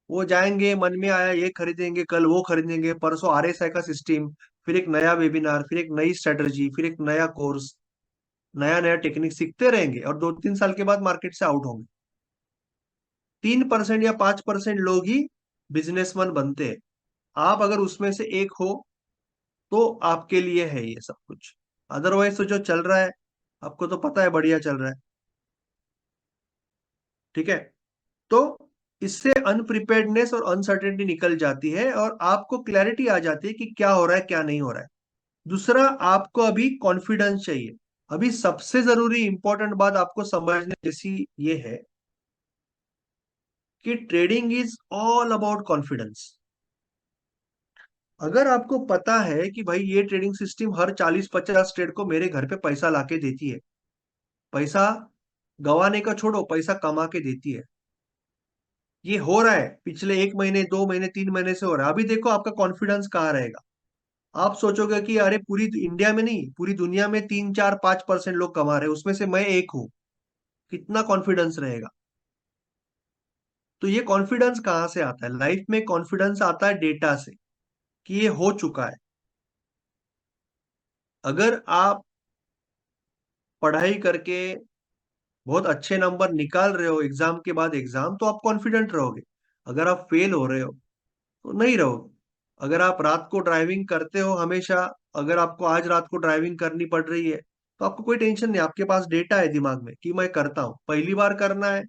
वो जाएंगे, मन में आया ये खरीदेंगे, कल वो खरीदेंगे, परसों आरएसआई का सिस्टम, फिर एक नया वेबिनार, फिर एक नई स्ट्रेटजी, फिर एक नया कोर्स, नया नया टेक्निक सीखते रहेंगे और 2-3 साल के बाद मार्केट से आउट होंगे। 3% या 5% लोग ही बिजनेसमैन बनते हैं। आप अगर उसमें से एक हो तो आपके लिए है ये सब कुछ। अदरवाइज तो जो चल रहा है आपको तो पता है बढ़िया चल रहा है। ठीक है। तो इससे अनप्रिपेयर्डनेस और अनसर्टेनिटी निकल जाती है और आपको क्लैरिटी आ जाती है कि क्या हो रहा है क्या नहीं हो रहा है। दूसरा, आपको अभी कॉन्फिडेंस चाहिए। अभी सबसे जरूरी इंपॉर्टेंट बात आपको समझने जैसी ये है कि trading is all about confidence. अगर आपको पता है कि भाई ये ट्रेडिंग सिस्टम हर 40-50 ट्रेड को मेरे घर पे पैसा लाके देती है, पैसा गंवाने का छोड़ो पैसा कमा के देती है, ये हो रहा है पिछले 1 महीने, 2 महीने, 3 महीने से हो रहा है, अभी देखो आपका कॉन्फिडेंस कहाँ रहेगा। आप सोचोगे कि अरे पूरी इंडिया में नहीं पूरी दुनिया में 3-4-5% लोग कमा रहे हैं, उसमें से मैं एक हूं, कितना कॉन्फिडेंस रहेगा। तो ये कॉन्फिडेंस कहाँ से आता है, लाइफ में कॉन्फिडेंस आता है डेटा से कि ये हो चुका है। अगर आप पढ़ाई करके बहुत अच्छे नंबर निकाल रहे हो एग्जाम के बाद एग्जाम, तो आप कॉन्फिडेंट रहोगे। अगर आप फेल हो रहे हो तो नहीं रहोगे। अगर आप रात को ड्राइविंग करते हो हमेशा, अगर आपको आज रात को ड्राइविंग करनी पड़ रही है तो आपको कोई टेंशन नहीं, आपके पास डेटा है दिमाग में कि मैं करता हूं। पहली बार करना है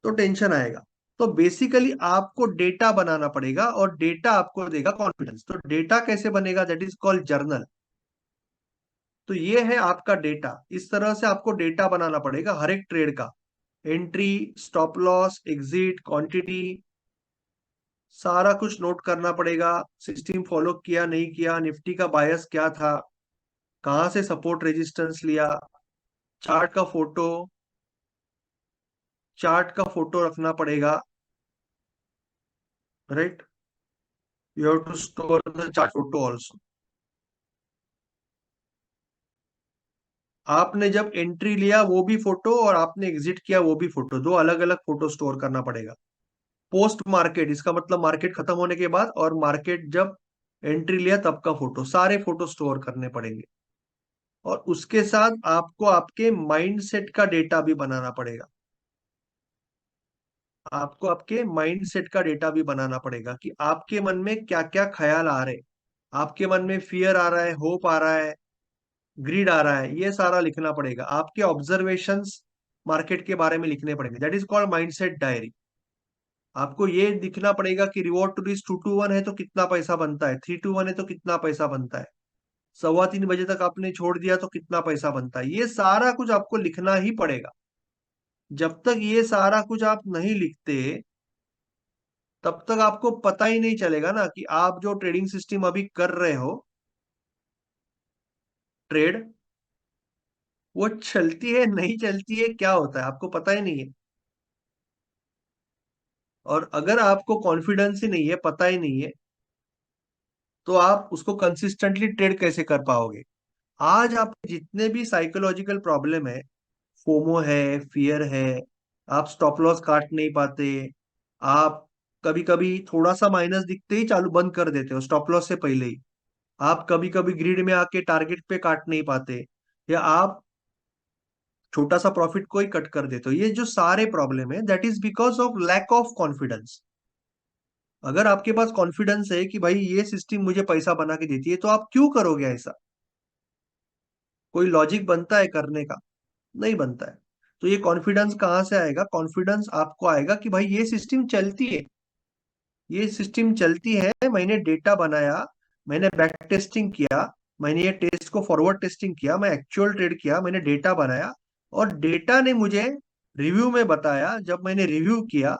तो टेंशन आएगा। तो बेसिकली आपको डेटा बनाना पड़ेगा और डेटा आपको देगा कॉन्फिडेंस। तो डेटा कैसे बनेगा, दैट इज कॉल्ड जर्नल। तो ये है आपका डेटा। इस तरह से आपको डेटा बनाना पड़ेगा हर एक ट्रेड का, entry, stop loss, exit, quantity, सारा कुछ नोट करना पड़ेगा। सिस्टम फॉलो किया नहीं किया, निफ्टी का बायस क्या था, कहां से सपोर्ट रेजिस्टेंस लिया, चार्ट का फोटो, चार्ट का फोटो रखना पड़ेगा। Right, you have to store the chart photo also. आपने जब एंट्री लिया वो भी फोटो, और आपने एग्जिट किया वो भी फोटो, दो अलग अलग फोटो स्टोर करना पड़ेगा। पोस्ट मार्केट इसका मतलब मार्केट खत्म होने के बाद, और मार्केट जब एंट्री लिया तब का फोटो, सारे फोटो स्टोर करने पड़ेंगे। और उसके साथ आपको आपके माइंडसेट का डेटा भी बनाना पड़ेगा। आपको आपके माइंडसेट का डेटा भी बनाना पड़ेगा कि आपके मन में क्या क्या ख्याल आ रहे हैं। आपके मन में फियर आ रहा है, होप आ रहा है, ग्रीड आ रहा है, ये सारा लिखना पड़ेगा। आपके ऑब्जर्वेशंस मार्केट के बारे में लिखने पड़ेंगे, that is called mindset diary. आपको ये दिखना पड़ेगा कि रिवॉर्ड टू रिस्क 2 to 1 है तो कितना पैसा बनता है, 3 to 1 है तो कितना पैसा बनता है, 3:15 बजे तक आपने छोड़ दिया तो कितना पैसा बनता है। ये सारा कुछ आपको लिखना ही पड़ेगा। जब तक ये सारा कुछ आप नहीं लिखते, तब तक आपको पता ही नहीं चलेगा ना कि आप जो ट्रेडिंग सिस्टम अभी कर रहे हो, ट्रेड, वो चलती है नहीं चलती है, क्या होता है आपको पता ही नहीं है। और अगर आपको कॉन्फिडेंस ही नहीं है, पता ही नहीं है, तो आप उसको कंसिस्टेंटली ट्रेड कैसे कर पाओगे। आज आप जितने भी साइकोलॉजिकल प्रॉब्लम है, फोमो है, फियर है, आप स्टॉप लॉस काट नहीं पाते, आप कभी कभी थोड़ा सा माइनस दिखते ही चालू बंद कर देते हो स्टॉप लॉस से पहले ही, आप कभी कभी ग्रिड में आके टारगेट पे काट नहीं पाते, या आप छोटा सा प्रॉफिट को ही कट कर देते हो, ये जो सारे प्रॉब्लम है that is because of lack of confidence. अगर आपके पास कॉन्फिडेंस है कि भाई ये सिस्टम मुझे पैसा बना के देती है, तो आप क्यों करोगे ऐसा। कोई लॉजिक बनता है करने का, नहीं बनता है। तो ये कॉन्फिडेंस कहाँ से आएगा, कॉन्फिडेंस आपको आएगा कि भाई ये सिस्टम चलती है, ये सिस्टम चलती है, मैंने डेटा बनाया, मैंने बैक टेस्टिंग किया, मैंने ये टेस्ट को फॉरवर्ड टेस्टिंग किया, मैं एक्चुअल ट्रेड किया, मैंने डेटा बनाया, और डेटा ने मुझे रिव्यू में बताया, जब मैंने रिव्यू किया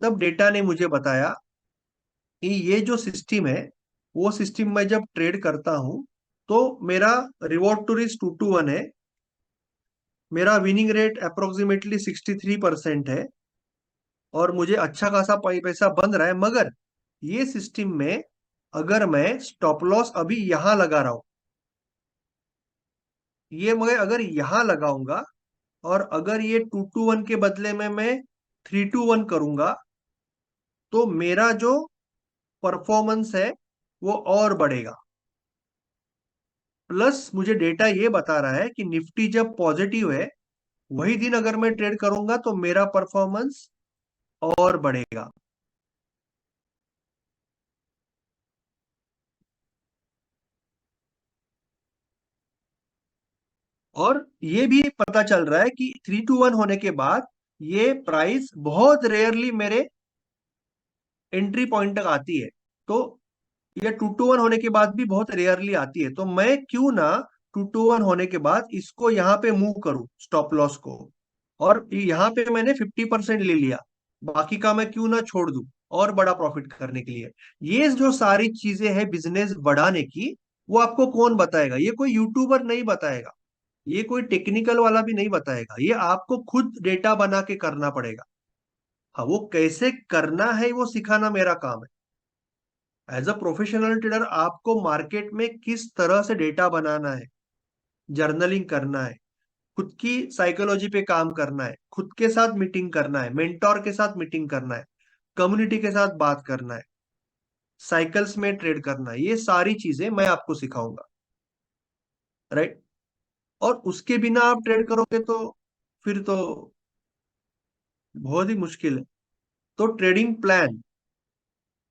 तब डेटा ने मुझे बताया कि ये जो सिस्टम है, वो सिस्टम मैं जब ट्रेड करता हूं तो मेरा रिवॉर्ड टू रिस्क 2 to 1 है, मेरा विनिंग रेट अप्रोक्सीमेटली 63% है, और मुझे अच्छा खासा पैसा बन रहा है। मगर ये सिस्टम में अगर मैं स्टॉप लॉस अभी यहां लगा रहा हूं, ये मैं अगर यहां लगाऊंगा, और अगर ये 2 to 1 के बदले में मैं 3 to 1 करूंगा, तो मेरा जो परफॉर्मेंस है वो और बढ़ेगा। प्लस मुझे डेटा ये बता रहा है कि निफ्टी जब पॉजिटिव है, वही दिन अगर मैं ट्रेड करूंगा तो मेरा परफॉर्मेंस और बढ़ेगा। और ये भी पता चल रहा है कि 3 to 1 होने के बाद ये प्राइस बहुत रेयरली मेरे एंट्री पॉइंट तक आती है। तो ये 2 to 1 होने के बाद भी बहुत रेयरली आती है, तो मैं क्यों ना 2 to 1 होने के बाद इसको यहाँ पे मूव करूं स्टॉप लॉस को, और यहाँ पे मैंने 50% ले लिया, बाकी का मैं क्यों ना छोड़ दूं और बड़ा प्रॉफिट करने के लिए। ये जो सारी चीजें हैं बिजनेस बढ़ाने की, वो आपको कौन बताएगा, ये कोई यूट्यूबर नहीं बताएगा, ये कोई टेक्निकल वाला भी नहीं बताएगा, ये आपको खुद डेटा बना के करना पड़ेगा। हाँ, वो कैसे करना है वो सिखाना मेरा काम है। एज अ प्रोफेशनल ट्रेडर आपको मार्केट में किस तरह से डेटा बनाना है, जर्नलिंग करना है, खुद की साइकोलॉजी पे काम करना है, खुद के साथ मीटिंग करना है, मेंटोर के साथ मीटिंग करना है, कम्युनिटी के साथ बात करना है, साइकिल्स में ट्रेड करना है, ये सारी चीजें मैं आपको सिखाऊंगा। राइट। और उसके बिना आप ट्रेड करोगे तो फिर तो बहुत ही मुश्किल है। तो ट्रेडिंग प्लान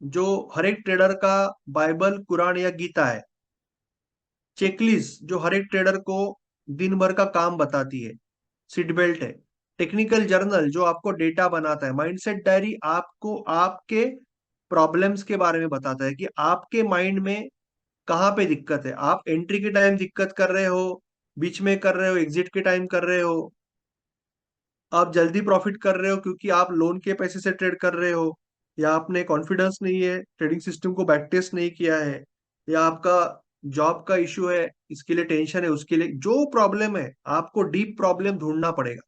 जो हर एक ट्रेडर का बाइबल, कुरान या गीता है, चेकलिस्ट जो हर एक ट्रेडर को दिन भर का काम बताती है, सीट बेल्ट है, टेक्निकल जर्नल जो आपको डेटा बनाता है, माइंडसेट डायरी आपको आपके प्रॉब्लम्स के बारे में बताता है कि आपके माइंड में कहाँ पे दिक्कत है, आप एंट्री के टाइम दिक्कत कर रहे हो, बीच में कर रहे हो, एग्जिट के टाइम कर रहे हो, आप जल्दी प्रॉफिट कर रहे हो क्योंकि आप लोन के पैसे से ट्रेड कर रहे हो, या आपने कॉन्फिडेंस नहीं है, ट्रेडिंग सिस्टम को बैक टेस्ट नहीं किया है, या आपका जॉब का इश्यू है, इसके लिए टेंशन है, उसके लिए जो प्रॉब्लम है आपको डीप प्रॉब्लम ढूंढना पड़ेगा,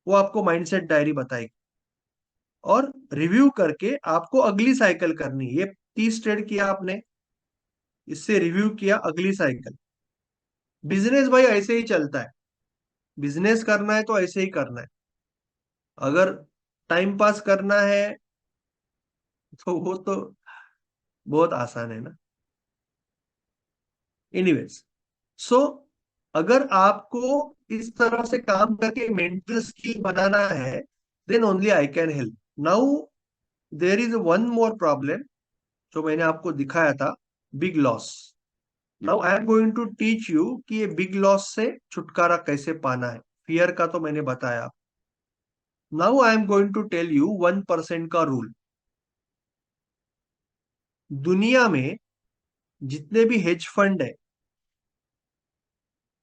वो आपको माइंडसेट डायरी बताएगी। और रिव्यू करके आपको अगली साइकिल करनी है। ये 30 ट्रेड किया आपने, इससे रिव्यू किया अगली साइकिल, बिजनेस भाई ऐसे ही चलता है। बिजनेस करना है तो ऐसे ही करना है। अगर टाइम पास करना है तो वो तो बहुत आसान है ना। एनीवेज, सो अगर आपको इस तरह से काम करके मेंटल स्किल बनाना है, then only I can help. Now there is one more problem जो मैंने आपको दिखाया था, big loss. Now I am going to teach you कि ये बिग लॉस से छुटकारा कैसे पाना है। फियर का तो मैंने बताया। Now I am going to tell you 1% का रूल। दुनिया में जितने भी हेज फंड है,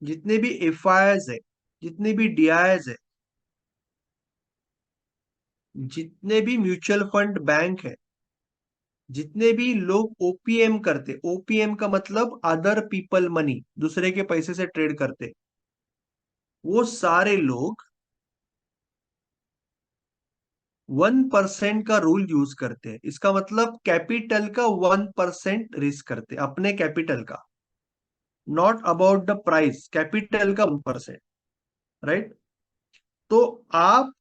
जितने भी एफ है, जितने भी डीआईएस है, जितने भी म्यूचुअल फंड बैंक है, जितने भी लोग ओपीएम करते, ओपीएम का मतलब अदर पीपल मनी, दूसरे के पैसे से ट्रेड करते, वो सारे लोग 1% का रूल यूज करते हैं। इसका मतलब कैपिटल का 1% रिस्क करते, अपने कैपिटल का, not about the price, capital का 1%। राइट। तो आप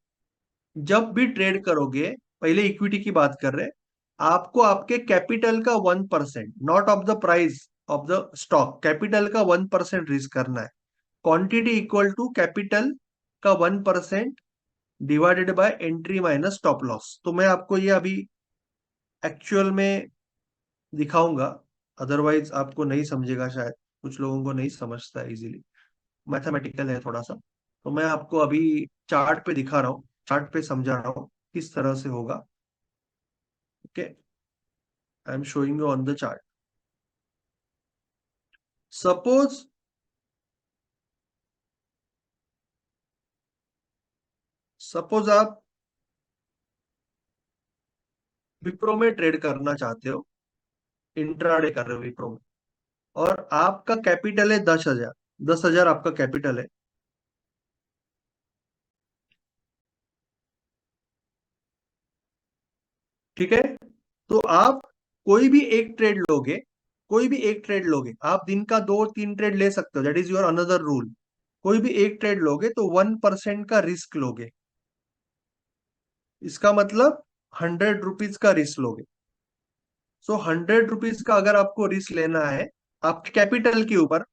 जब भी ट्रेड करोगे, पहले इक्विटी की बात कर रहे हैं, आपको आपके कैपिटल का 1%, not of the price of the stock, capital का 1% रिस्क करना है। क्वांटिटी इक्वल टू कैपिटल का 1% divided by entry minus stop loss. तो मैं आपको ये अभी एक्चुअल में दिखाऊंगा, अदरवाइज आपको नहीं समझेगा शायद। कुछ लोगों को नहीं समझता है इजीली, मैथमेटिकल है थोड़ा सा। तो मैं आपको अभी चार्ट पे दिखा रहा हूँ, चार्ट पे समझा रहा हूँ किस तरह से होगा। Okay, I am showing you on the chart. Suppose suppose आप विप्रो में ट्रेड करना चाहते हो, इंट्राडे कर रहे हो विप्रो में, और आपका कैपिटल है 10,000। 10,000 आपका कैपिटल है। ठीक है। तो आप कोई भी एक ट्रेड लोगे, कोई भी एक ट्रेड लोगे, आप दिन का 2-3 ट्रेड ले सकते हो, that is your another rule. कोई भी एक ट्रेड लोगे तो 1% का रिस्क लोगे। इसका मतलब 100 रुपीज का रिस्क लोगे। सो 100 रुपीज का अगर आपको रिस्क लेना है आपके कैपिटल के ऊपर,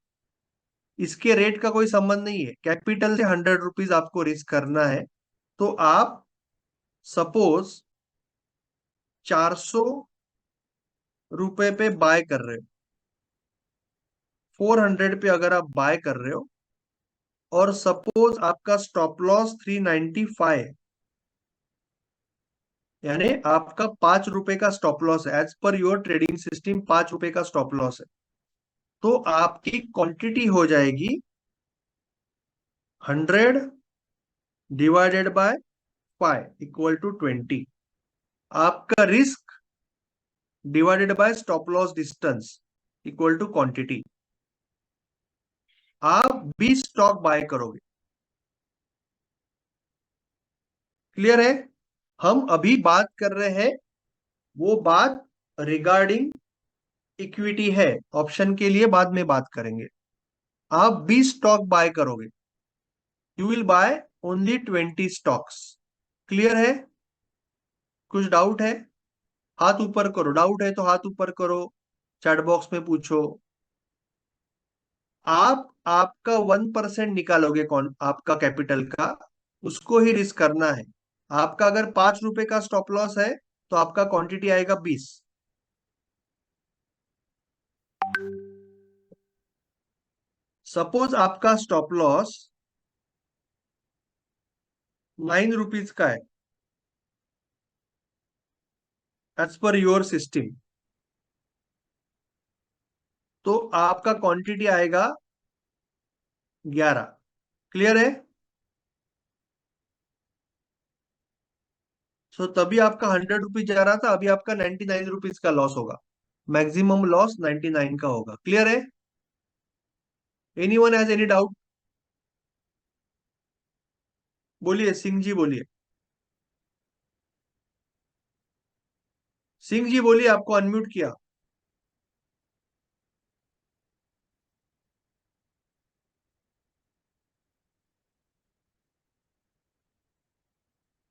इसके रेट का कोई संबंध नहीं है, कैपिटल से 100 रुपीज आपको रिस्क करना है। तो आप सपोज 400 रुपए पे बाय कर रहे हो, 400 पे अगर आप बाय कर रहे हो, और सपोज आपका स्टॉप लॉस 395 है, यानी आपका 5 रुपए का स्टॉप लॉस है, as per your trading system 5 रुपए का स्टॉप लॉस है। तो आपकी क्वांटिटी हो जाएगी 100 डिवाइडेड बाय 5 इक्वल टू 20। आपका risk divided by stop loss distance equal to quantity. आप 20 स्टॉक बाय करोगे। क्लियर है। हम अभी बात कर रहे हैं, वो बात रिगार्डिंग इक्विटी है, ऑप्शन के लिए बाद में बात करेंगे। आप 20 स्टॉक बाय करोगे, you will by only 20 stocks. Clear है। कुछ डाउट है? हाथ ऊपर करो, डाउट है तो हाथ ऊपर करो, चैट बॉक्स में पूछो। आप आपका 1% निकालोगे, कौन आपका कैपिटल का, उसको ही रिस्क करना है। आपका अगर 5 रुपए का स्टॉप लॉस है तो आपका क्वांटिटी आएगा 20। सपोज आपका स्टॉप लॉस 9 रुपीज का है, एज पर योर सिस्टम, तो आपका क्वांटिटी आएगा 11। क्लियर है। सो तभी आपका 100 रुपीज जा रहा था, अभी आपका 99 रुपीज का लॉस होगा। मैक्सिमम लॉस 99 का होगा। क्लियर है। Any one has any doubt? बोलिए, सिंह जी बोलिए। सिंह जी बोलिए, आपको अनम्यूट किया।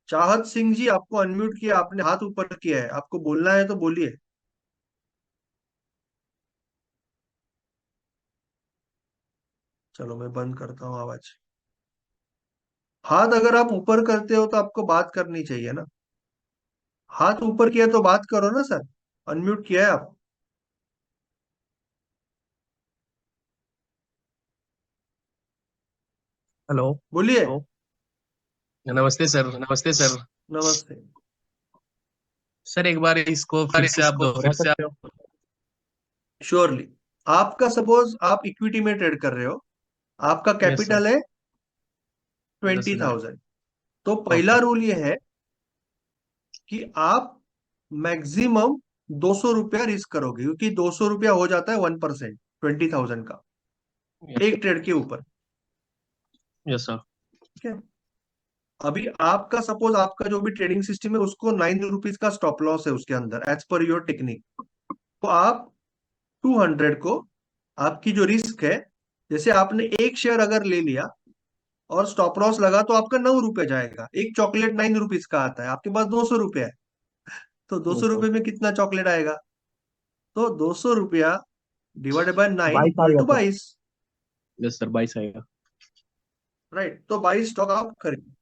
चाहत सिंह जी, आपको अनम्यूट किया, आपने हाथ ऊपर किया है, आपको बोलना है तो बोलिए। चलो मैं बंद करता हूँ आवाज। हाथ अगर आप ऊपर करते हो तो आपको बात करनी चाहिए ना। हाथ ऊपर किया तो बात करो ना सर। अनम्यूट किया है आप। हेलो। बोलिए। हेलो। नमस्ते सर, नमस्ते सर। नमस्ते। सर एक बार इसको फिर से आप दोहरा सकते हो? श्योरली। आपका सपोज आप इक्विटी में ट्रेड कर रहे हो, आपका यस सर। कैपिटल है दस ट्वेंटी हजार थाउजेंड तो ओके। पहला रूल ये है कि आप मैक्सिमम 200 रुपया रिस्क करोगे, क्योंकि 200 रुपया हो जाता है 1%, 20,000 का, एक ट्रेड के ऊपर। Yes sir. ठीक है। अभी आपका सपोज आपका जो भी ट्रेडिंग सिस्टम है उसको 9 रुपीज का स्टॉप लॉस है उसके अंदर, एज पर योर टेक्निक। तो आप 200 को, आपकी जो रिस्क है, जैसे आपने एक शेयर अगर ले लिया और स्टॉप लॉस लगा तो आपका 9 रुपये जाएगा। एक चॉकलेट 9 रुपीज का आता है, आपके पास 200 रुपये है, तो दो सौ यस सर। रुपये में कितना चॉकलेट आएगा? तो 200 रुपया डिवाइडेड बाय नाइन 22 इक्वल आएगा टू सर। 22। यस सर, 22 आएगा। राइट, तो 22 स्टॉक आप खरीद।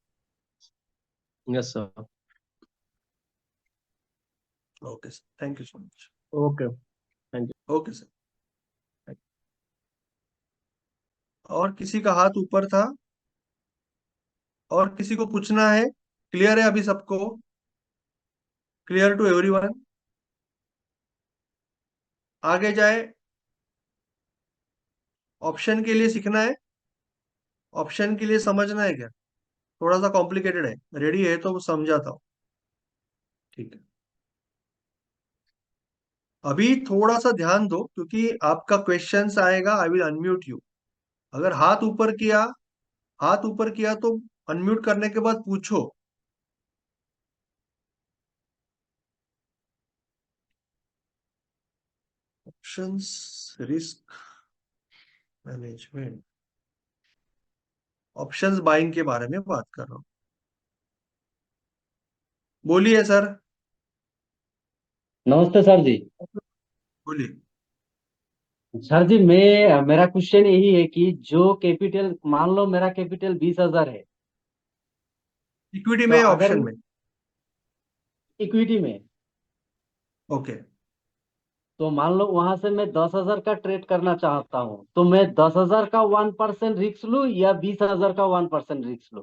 Yes sir. Okay sir, thank you so much. Okay, thank okay sir. और किसी का हाथ ऊपर था? और किसी को पूछना है? क्लियर है अभी सबको? Clear to everyone? आगे जाए? ऑप्शन के लिए सीखना है? ऑप्शन के लिए समझना है क्या? थोड़ा सा कॉम्प्लिकेटेड है, रेडी है तो समझाता हूँ। ठीक है। अभी थोड़ा सा ध्यान दो, क्योंकि आपका क्वेश्चंस आएगा, आई विल अनम्यूट यू। अगर हाथ ऊपर किया तो अनम्यूट करने के बाद पूछो। Options, risk management, options buying के बारे में बात कर रहा हूँ। बोलिए सर। नमस्ते सर जी। बोलिए। सर जी, मैं मेरा क्वेश्चन यही है कि जो कैपिटल, मान लो मेरा कैपिटल 20,000 है, इक्विटी तो में, अगर ऑप्शन में? इक्विटी में, ओके। तो मान लो वहां से मैं 10,000 का ट्रेड करना चाहता हूँ, तो मैं 10,000 का 1% रिस्क लूं या 20,000 का 1% रिस्क लूं?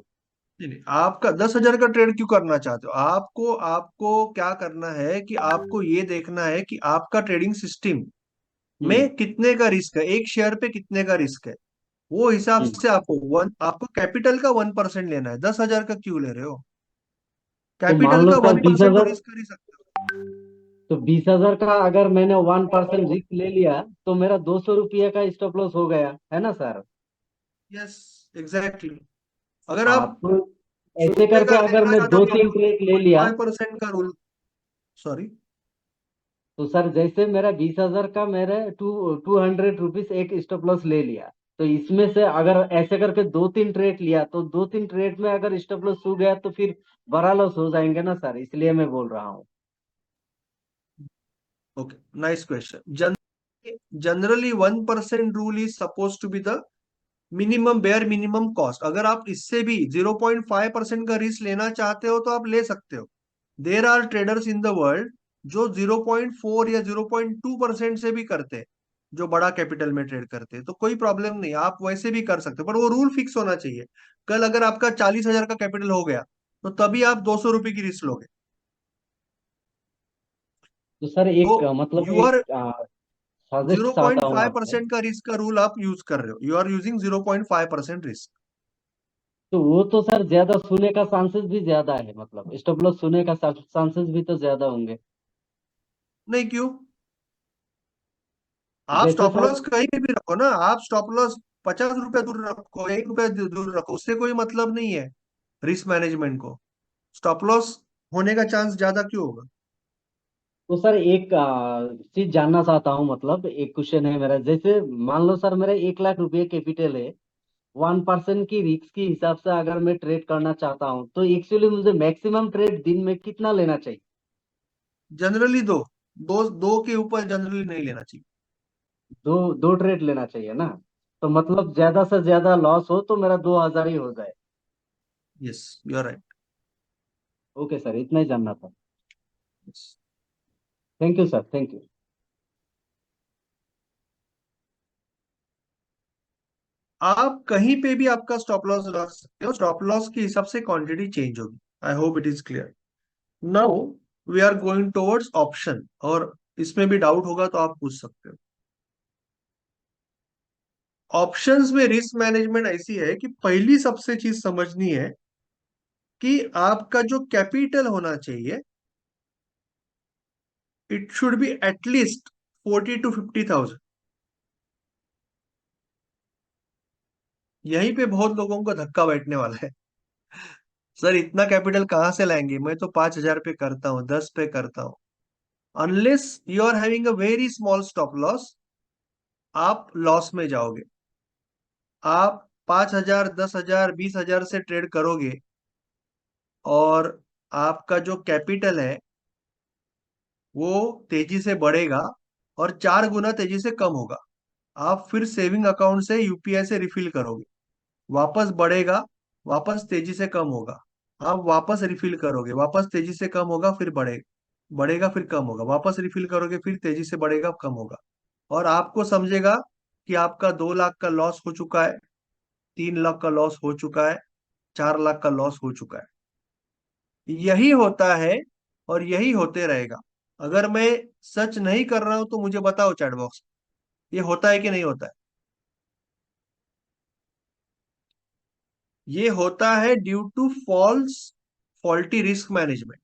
नहीं नहीं, आपका 10,000 का ट्रेड क्यों करना चाहते हो? आपको आपको क्या करना है कि आपको ये देखना है कि आपका ट्रेडिंग सिस्टम हम्म। में कितने का रिस्क है, एक शेयर पे कितने का रिस्क है। वो हिसाब हम्म। से आपको कैपिटल का 1% लेना है। 10,000 का क्यों ले रहे हो? तो मान कैपिटल लो का सर वन बीस परसेंट तो हजार रिस्क कर ही सकते हो। तो 20,000 का अगर मैंने 1% रिस्क ले लिया, तो मेरा 200 रुपये का स्टॉप लॉस हो गया है ना सर? Yes, exactly. अगर हाँ, आप तो ऐसे सोचे करके का अगर लेना मैं चाहते हो दो तो तीन ट्रेड ले लिया, 5% का रूल। सॉरी। तो सर जैसे मेरा 20,000 का मेरे 200 रुपीज एक स्टॉप लॉस ले लिया, तो इसमें से अगर ऐसे करके दो तीन ट्रेड लिया, तो दो तीन ट्रेड में अगर स्टॉप लॉस हो गया तो फिर बड़ा लॉस हो जाएंगे ना सर, इसलिए मैं बोल रहा हूँ। Okay, nice question. Generally 1% rule is suppose to be the minimum, bare minimum cost. अगर आप इससे भी 0.5% का रिस्क लेना चाहते हो तो आप ले सकते हो। There are traders in the world जो 0.4 या 0.2% से भी करते हैं, जो बड़ा कैपिटल में ट्रेड करते हैं, तो कोई प्रॉब्लम नहीं, आप वैसे भी कर सकते हो, पर वो रूल फिक्स होना चाहिए। कल अगर आपका 40,000 का कैपिटल हो गया तो तभी आप 200 रुपये की रिस्क लोगे। तो सर तो एक मतलब यू एक आर सजेस्ट जीरो चाहता पॉइंट हूँ फाइव आपसे। परसेंट का रिस्क का रूल आप यूज कर रहे हो, यू आर यूजिंग 0.5% रिस्क। तो वो तो सर ज्यादा सोने का चांसेस भी ज्यादा है, मतलब स्टॉप लॉस सोने का चांसेस भी तो ज्यादा होंगे। नहीं, क्यों? आप जैसे स्टॉप सर, लॉस कहीं पे भी रखो ना, आप स्टॉप लॉस 50 रुपए दूर रखो, 1 रुपए दूर रखो, उससे कोई मतलब नहीं है रिस्क मैनेजमेंट को। स्टॉप लॉस होने का चांस ज्यादा क्यों होगा? तो सर एक चीज जानना चाहता हूँ, मतलब एक क्वेश्चन है मेरा। जैसे मान लो सर मेरा 1 लाख रुपए कैपिटल है, 1% की रिस्क के हिसाब से अगर मैं ट्रेड करना चाहता हूँ तो एक्चुअली मुझे मैक्सिमम ट्रेड दिन में कितना लेना चाहिए? जनरली दो, दो दो के ऊपर जनरली नहीं लेना चाहिए। दो दो ट्रेड लेना चाहिए ना? तो मतलब ज्यादा से ज्यादा लॉस हो तो मेरा 2,000 ही हो जाए। Yes, you are right. Okay sir, इतना ही जानना था। Thank you sir, thank you. आप कहीं पे भी आपका स्टॉप लॉस रख सकते हो, स्टॉप लॉस के हिसाब से क्वांटिटी चेंज होगी। I hope it is clear. Now we are going towards option, और इसमें भी डाउट होगा तो आप पूछ सकते हो। ऑप्शंस में रिस्क मैनेजमेंट ऐसी है कि पहली सबसे चीज समझनी है कि आपका जो कैपिटल होना चाहिए, it should be at least 40 to 50,000। यहीं पे बहुत लोगों को धक्का बैठने वाला है। सर इतना कैपिटल कहाँ से लाएंगे, मैं तो 5,000 पे करता हूँ, 10 पे करता हूँ। Unless you are having a very small stop loss, आप लॉस में जाओगे। आप 5,000, 10,000, 20,000 से ट्रेड करोगे, और आपका जो कैपिटल है वो तेजी से बढ़ेगा और 4 गुना तेजी से कम होगा। आप फिर सेविंग अकाउंट से, यूपीआई से रिफिल करोगे, वापस बढ़ेगा, वापस तेजी से कम होगा। आप वापस रिफिल करोगे, वापस तेजी से कम होगा, फिर बढ़ेगा, बढ़ेगा फिर कम होगा, वापस रिफिल करोगे, फिर तेजी से बढ़ेगा, कम होगा। और आपको समझेगा कि आपका 2 लाख का लॉस हो चुका है, 3 लाख का लॉस हो चुका है, 4 लाख का लॉस हो चुका है। यही होता है और यही होते रहेगा। अगर मैं सच नहीं कर रहा हूं तो मुझे बताओ चैट बॉक्स, ये होता है कि नहीं होता है? ये होता है due to faulty risk management.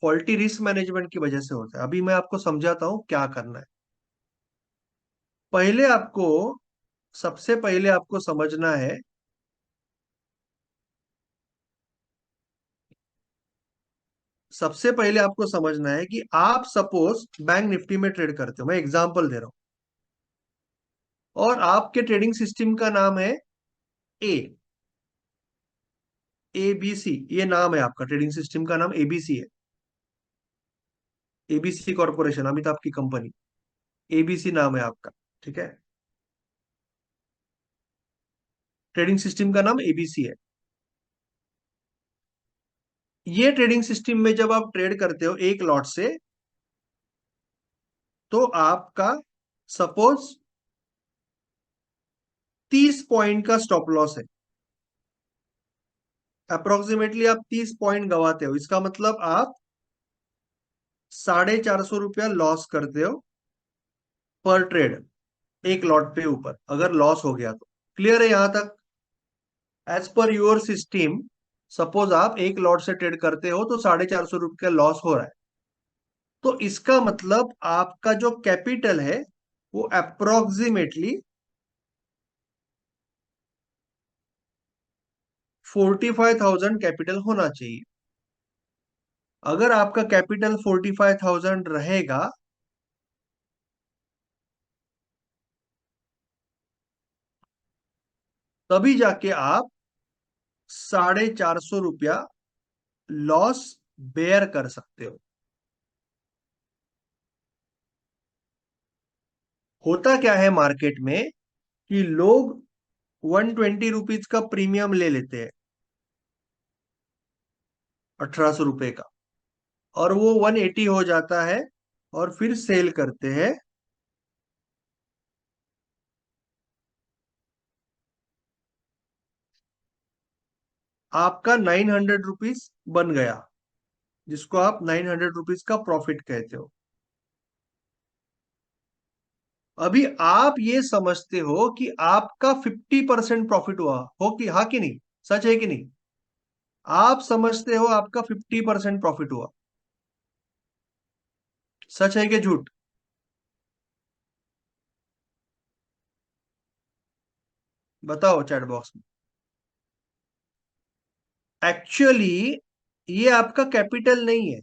Faulty risk management की वजह से होता है। अभी मैं आपको समझाता हूं क्या करना है। पहले आपको सबसे पहले आपको समझना है, सबसे पहले आपको समझना है कि आप सपोज बैंक निफ्टी में ट्रेड करते हो, मैं एग्जांपल दे रहा हूं, और आपके ट्रेडिंग सिस्टम का नाम है ए ABC। ये नाम है आपका, ट्रेडिंग सिस्टम का नाम एबीसी है। एबीसी कॉर्पोरेशन, अमिताभ की कंपनी, एबीसी नाम है आपका। ठीक है, ट्रेडिंग सिस्टम का नाम एबीसी है। ये ट्रेडिंग सिस्टम में जब आप ट्रेड करते हो एक लॉट से, तो आपका सपोज 30 पॉइंट का स्टॉप लॉस है। अप्रोक्सीमेटली आप 30 पॉइंट गवाते हो, इसका मतलब आप 450 रुपया लॉस करते हो पर ट्रेड, एक लॉट पे ऊपर अगर लॉस हो गया तो। क्लियर है यहां तक? As per your system, suppose आप एक लॉट से ट्रेड करते हो तो 450 रुपया लॉस हो रहा है, तो इसका मतलब आपका जो कैपिटल है वो अप्रोक्सीमेटली 45,000 कैपिटल होना चाहिए। अगर आपका कैपिटल 45,000 रहेगा, तभी जाके आप 450 रुपया लॉस बेयर कर सकते हो। होता क्या है मार्केट में कि लोग 120 रुपीज का प्रीमियम ले लेते हैं, 1,800 रुपए का, और वो 180 हो जाता है, और फिर सेल करते हैं। आपका 900 रुपीज बन गया, जिसको आप 900 रुपीज का प्रॉफिट कहते हो। अभी आप ये समझते हो कि आपका 50% प्रॉफिट हुआ हो, कि हाँ कि नहीं? सच है कि नहीं? आप समझते हो आपका 50% प्रॉफिट हुआ, सच है कि झूठ? बताओ चैट बॉक्स में। एक्चुअली ये आपका कैपिटल नहीं है,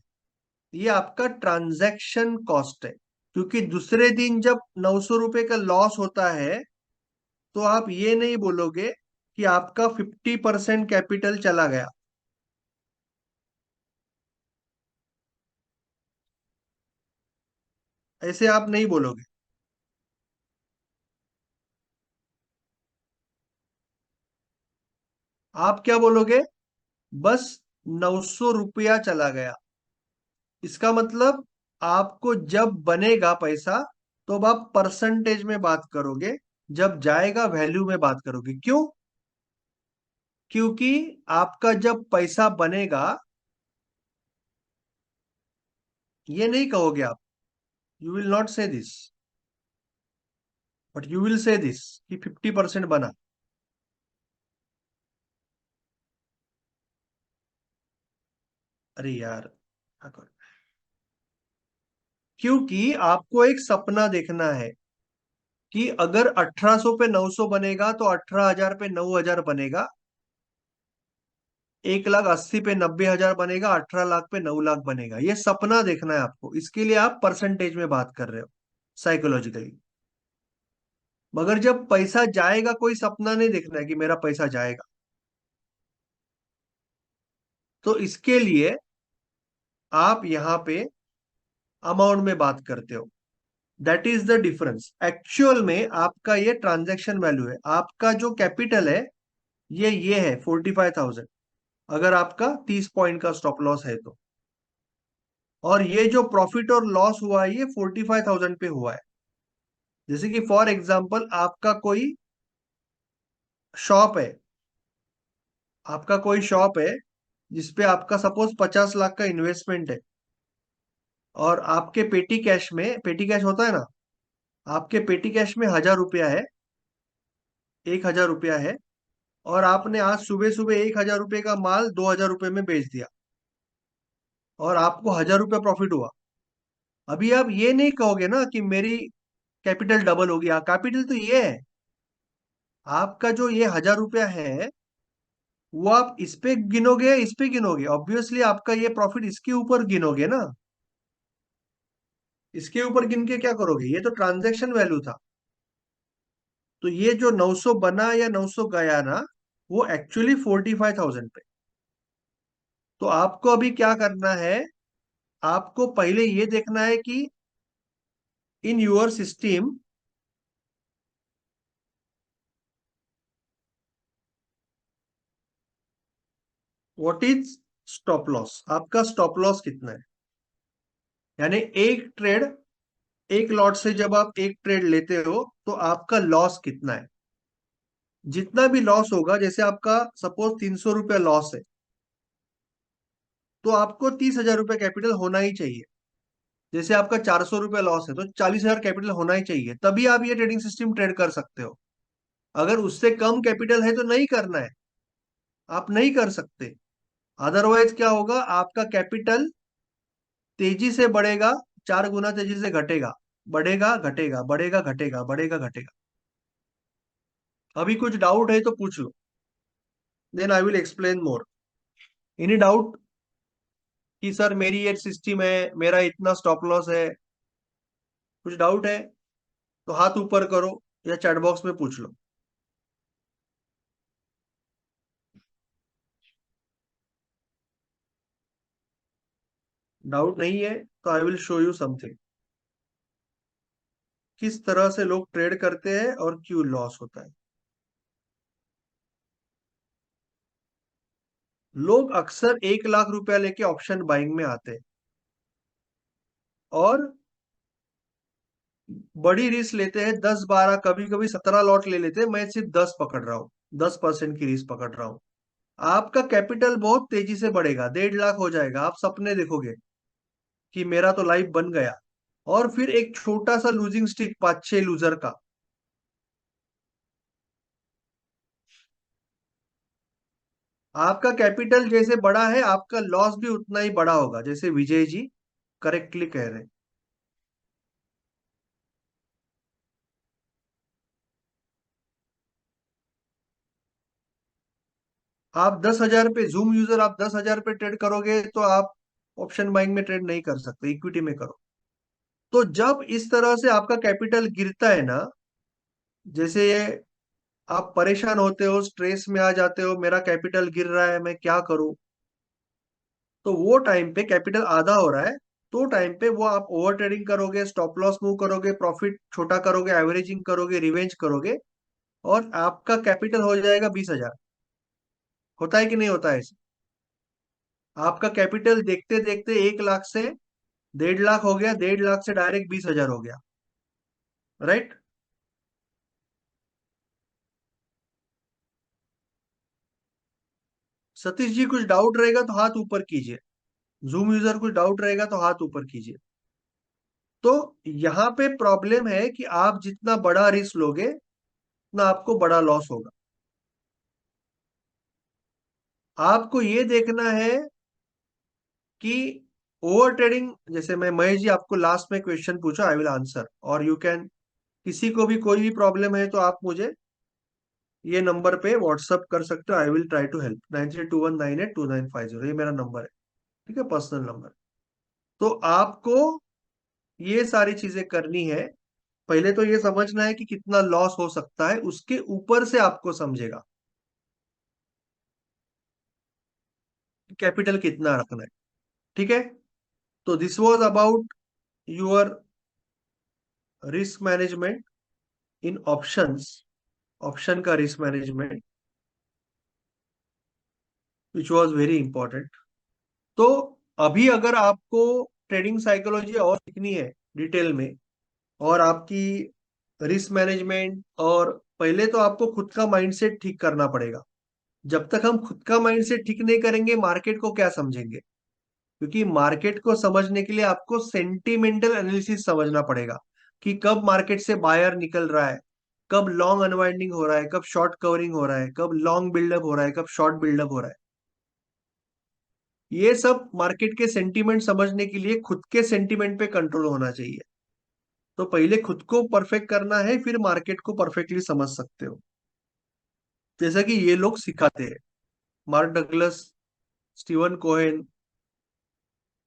ये आपका ट्रांजैक्शन कॉस्ट है। क्योंकि दूसरे दिन जब 900 रुपए का लॉस होता है, तो आप ये नहीं बोलोगे कि आपका 50% कैपिटल चला गया, ऐसे आप नहीं बोलोगे। आप क्या बोलोगे? बस 900 रुपया चला गया। इसका मतलब आपको जब बनेगा पैसा, तो अब आप परसेंटेज में बात करोगे, जब जाएगा वैल्यू में बात करोगे। क्यों? क्योंकि आपका जब पैसा बनेगा, ये नहीं कहोगे आप, यू विल नॉट से this, but you will say this कि 50% बना। अरे यार, क्या करूं? क्योंकि आपको एक सपना देखना है कि अगर 1800 पे 900 बनेगा तो 18,000 पे 9,000 बनेगा, 1,80,000 पे 90,000 बनेगा, 18 लाख पे 9 लाख बनेगा। ये सपना देखना है आपको, इसके लिए आप परसेंटेज में बात कर रहे हो साइकोलॉजिकली। मगर जब पैसा जाएगा, कोई सपना नहीं देखना है कि मेरा पैसा जाएगा। तो इसके लिए आप यहाँ पे अमाउंट में बात करते हो। That is the difference. Actual में आपका ये ट्रांजैक्शन वैल्यू है, आपका जो कैपिटल है ये है 45,000, अगर आपका 30 पॉइंट का स्टॉप लॉस है तो। और ये जो प्रॉफिट और लॉस हुआ है, ये 45,000 पे हुआ है। जैसे कि फॉर एग्जाम्पल, आपका कोई शॉप है, आपका कोई शॉप है जिसपे आपका सपोज 50 लाख का इन्वेस्टमेंट है, और आपके पेटी कैश में, पेटी कैश होता है ना, आपके पेटी कैश में 1,000 रुपया है, 1,000 रुपया है, और आपने आज सुबह सुबह 1,000 रुपये का माल 2,000 रुपये में बेच दिया, और आपको 1,000 रुपया प्रॉफिट हुआ। अभी आप ये नहीं कहोगे ना कि मेरी कैपिटल डबल हो गया। कैपिटल तो ये है, आपका जो ये 1,000 रुपया है, वो आप इस पे गिनोगे या इस पे गिनोगे? ऑब्वियसली आपका ये प्रॉफिट इसके ऊपर गिनोगे ना। इसके ऊपर गिन के क्या करोगे? ये तो ट्रांजैक्शन वैल्यू था। तो ये जो 900 बना या 900 गया ना, वो एक्चुअली 45,000 पे। तो आपको अभी क्या करना है? आपको पहले ये देखना है कि in your system what is stop loss. आपका स्टॉप लॉस कितना है? यानी एक ट्रेड, एक लॉट से जब आप एक ट्रेड लेते हो तो आपका लॉस कितना है? जितना भी लॉस होगा, जैसे आपका सपोज 300 रुपया लॉस है, तो आपको 30,000 रुपया कैपिटल होना ही चाहिए। जैसे आपका 400 रुपया लॉस है, तो 40,000 कैपिटल होना ही चाहिए, तभी आप ये ट्रेडिंग सिस्टम ट्रेड कर सकते हो। अगर उससे कम कैपिटल है तो नहीं करना है, आप नहीं कर सकते। अदरवाइज क्या होगा? आपका कैपिटल तेजी से बढ़ेगा, 4 गुना तेजी से घटेगा, बढ़ेगा घटेगा, बढ़ेगा घटेगा, बढ़ेगा घटेगा। अभी कुछ डाउट है तो पूछ लो, then I will explain more. Any doubt कि सर मेरी ये सिस्टम है, मेरा इतना स्टॉप लॉस है? कुछ डाउट है तो हाथ ऊपर करो या चैट बॉक्स में पूछ लो। डाउट नहीं है तो आई विल शो यू समथिंग, किस तरह से लोग ट्रेड करते हैं और क्यों लॉस होता है। लोग अक्सर 1 लाख रुपया लेके ऑप्शन बाइंग में आते हैं और बड़ी रिस्क लेते हैं, 10 12 कभी कभी 17 लॉट ले लेते हैं। मैं सिर्फ 10 पकड़ रहा हूँ, 10% की रिस्क पकड़ रहा हूँ। आपका कैपिटल बहुत तेजी से बढ़ेगा, 1.5 लाख हो जाएगा, आप सपने देखोगे कि मेरा तो लाइफ बन गया। और फिर एक छोटा सा लूजिंग स्टिक 5 6 लूजर का। आपका कैपिटल जैसे बड़ा है, आपका लॉस भी उतना ही बड़ा होगा, जैसे विजय जी करेक्टली कह रहे हैं। आप 10,000 पे जूम यूजर, आप 10,000 पे ट्रेड करोगे तो आप ऑप्शन बाइंग में ट्रेड नहीं कर सकते, इक्विटी में करो। तो जब इस तरह से आपका कैपिटल गिरता है ना, जैसे ये आप परेशान होते हो, स्ट्रेस में आ जाते हो, मेरा कैपिटल गिर रहा है, मैं क्या करूं। तो वो टाइम पे कैपिटल आधा हो रहा है, तो टाइम पे वो आप ओवर ट्रेडिंग करोगे, स्टॉप लॉस मूव करोगे, प्रॉफिट छोटा करोगे, एवरेजिंग करोगे, रिवेंज करोगे, और आपका कैपिटल हो जाएगा 20,000। होता है कि नहीं होता है ऐसे? आपका कैपिटल देखते देखते 1 लाख से 1.5 लाख हो गया, 1.5 लाख से डायरेक्ट 20,000 हो गया। राइट? सतीश जी, कुछ डाउट रहेगा तो हाथ ऊपर कीजिए। जूम यूजर, कुछ डाउट रहेगा तो हाथ ऊपर कीजिए। तो यहाँ पे प्रॉब्लम है कि आप जितना बड़ा रिस्क लोगे उतना आपको बड़ा लॉस होगा। आपको ये देखना है कि ओवर ट्रेडिंग, जैसे मैं महेश जी आपको लास्ट में क्वेश्चन पूछा, आई विल आंसर, और यू कैन, किसी को भी कोई भी प्रॉब्लम है तो आप मुझे ये नंबर पे व्हाट्सअप कर सकते हो। I will try to help. 9321982950, ये मेरा नंबर है। ठीक है, पर्सनल नंबर। तो आपको ये सारी चीजें करनी है। पहले तो ये समझना है कि कितना लॉस हो सकता है, उसके ऊपर से आपको समझेगा कैपिटल कितना रखना है। ठीक है? तो this was about your risk management in options, option का risk management, which was very important. तो अभी अगर आपको ट्रेडिंग साइकोलॉजी और सीखनी है डिटेल में, और आपकी रिस्क मैनेजमेंट, और पहले तो आपको खुद का माइंडसेट ठीक करना पड़ेगा। जब तक हम खुद का माइंडसेट ठीक नहीं करेंगे, मार्केट को क्या समझेंगे? क्योंकि मार्केट को समझने के लिए आपको सेंटिमेंटल एनालिसिस समझना पड़ेगा कि कब मार्केट से बायर निकल रहा है, कब लॉन्ग अनवाइंडिंग हो रहा है, कब शॉर्ट कवरिंग हो रहा है, कब लॉन्ग बिल्डअप हो रहा है, कब शॉर्ट बिल्डअप हो रहा है। ये सब मार्केट के सेंटीमेंट समझने के लिए खुद के सेंटीमेंट पे कंट्रोल होना चाहिए। तो पहले खुद को परफेक्ट करना है, फिर मार्केट को परफेक्टली समझ सकते हो, जैसा कि ये लोग सिखाते हैं, Mark Douglas, Steven Cohen,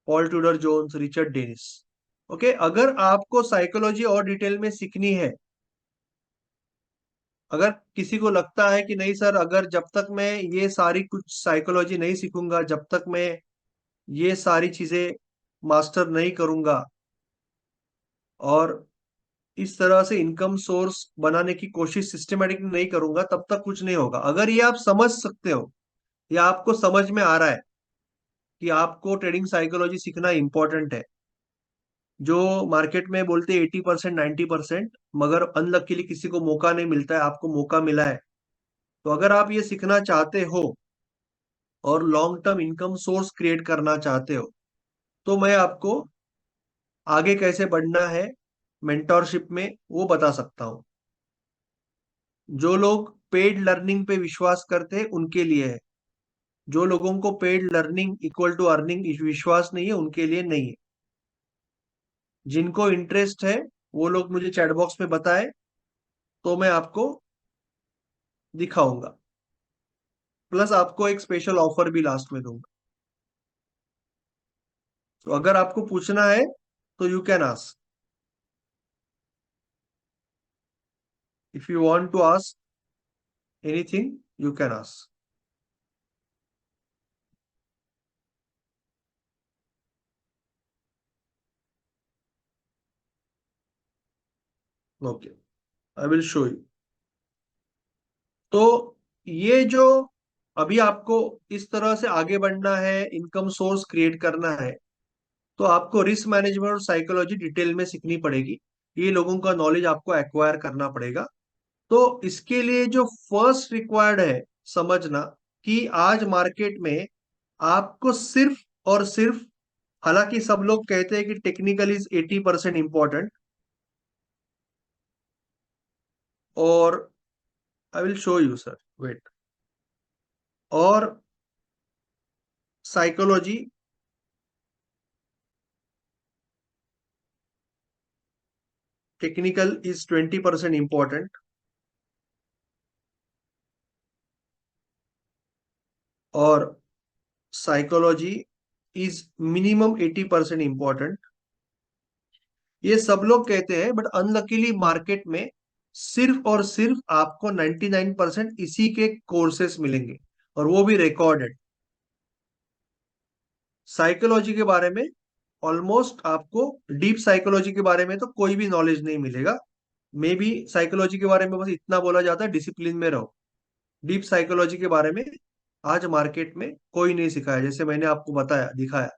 Paul Tudor Jones, Richard Dennis. Okay, अगर आपको साइकोलॉजी और डिटेल में सीखनी है, अगर किसी को लगता है कि नहीं सर, अगर जब तक मैं ये सारी कुछ साइकोलॉजी नहीं सीखूंगा, जब तक मैं ये सारी चीजें मास्टर नहीं करूंगा, और इस तरह से इनकम सोर्स बनाने की कोशिश सिस्टमेटिक नहीं करूंगा, तब तक कुछ नहीं होगा। अगर ये आप समझ सकते हो, या आपको समझ में आ रहा है कि आपको ट्रेडिंग साइकोलॉजी सीखना इंपॉर्टेंट है, जो मार्केट में बोलते हैं 80%, 90%, मगर अनलकीली किसी को मौका नहीं मिलता है, आपको मौका मिला है। तो अगर आप ये सीखना चाहते हो और long term income source create करना चाहते हो, तो मैं आपको आगे कैसे बढ़ना है मेंटोरशिप में वो बता सकता हूँ। जो लोग पेड लर्निंग पे विश्वास करते हैं उनके लिए है। जो लोगों को paid learning equal to earning विश्वास नहीं है, उनके लिए नहीं है। जिनको इंटरेस्ट है वो लोग मुझे चैट बॉक्स में बताए, तो मैं आपको दिखाऊंगा। प्लस आपको एक स्पेशल ऑफर भी लास्ट में दूंगा। तो अगर आपको पूछना है तो you can ask, if you want to ask anything, you can ask. Okay, I will show you. तो ये जो अभी आपको इस तरह से आगे बढ़ना है, इनकम सोर्स क्रिएट करना है, तो आपको रिस्क मैनेजमेंट और साइकोलॉजी डिटेल में सीखनी पड़ेगी। ये लोगों का नॉलेज आपको एक्वायर करना पड़ेगा। तो इसके लिए जो फर्स्ट रिक्वायर्ड है समझना, कि आज मार्केट में आपको सिर्फ और सिर्फ, हालांकि सब लोग कहते हैं कि टेक्निकल इज 80% इंपॉर्टेंट, और I will show you sir, wait, और साइकोलॉजी टेक्निकल इज 20% इंपॉर्टेंट, और साइकोलॉजी इज मिनिमम 80% इंपॉर्टेंट। ये सब लोग कहते हैं, बट अनलकीली मार्केट में सिर्फ और सिर्फ आपको 99% इसी के कोर्सेस मिलेंगे, और वो भी रिकॉर्डेड। साइकोलॉजी के बारे में ऑलमोस्ट आपको, डीप साइकोलॉजी के बारे में तो कोई भी नॉलेज नहीं मिलेगा। मे बी साइकोलॉजी के बारे में बस इतना बोला जाता है, डिसिप्लिन में रहो। डीप साइकोलॉजी के बारे में आज मार्केट में कोई नहीं सिखाया, जैसे मैंने आपको बताया, दिखाया।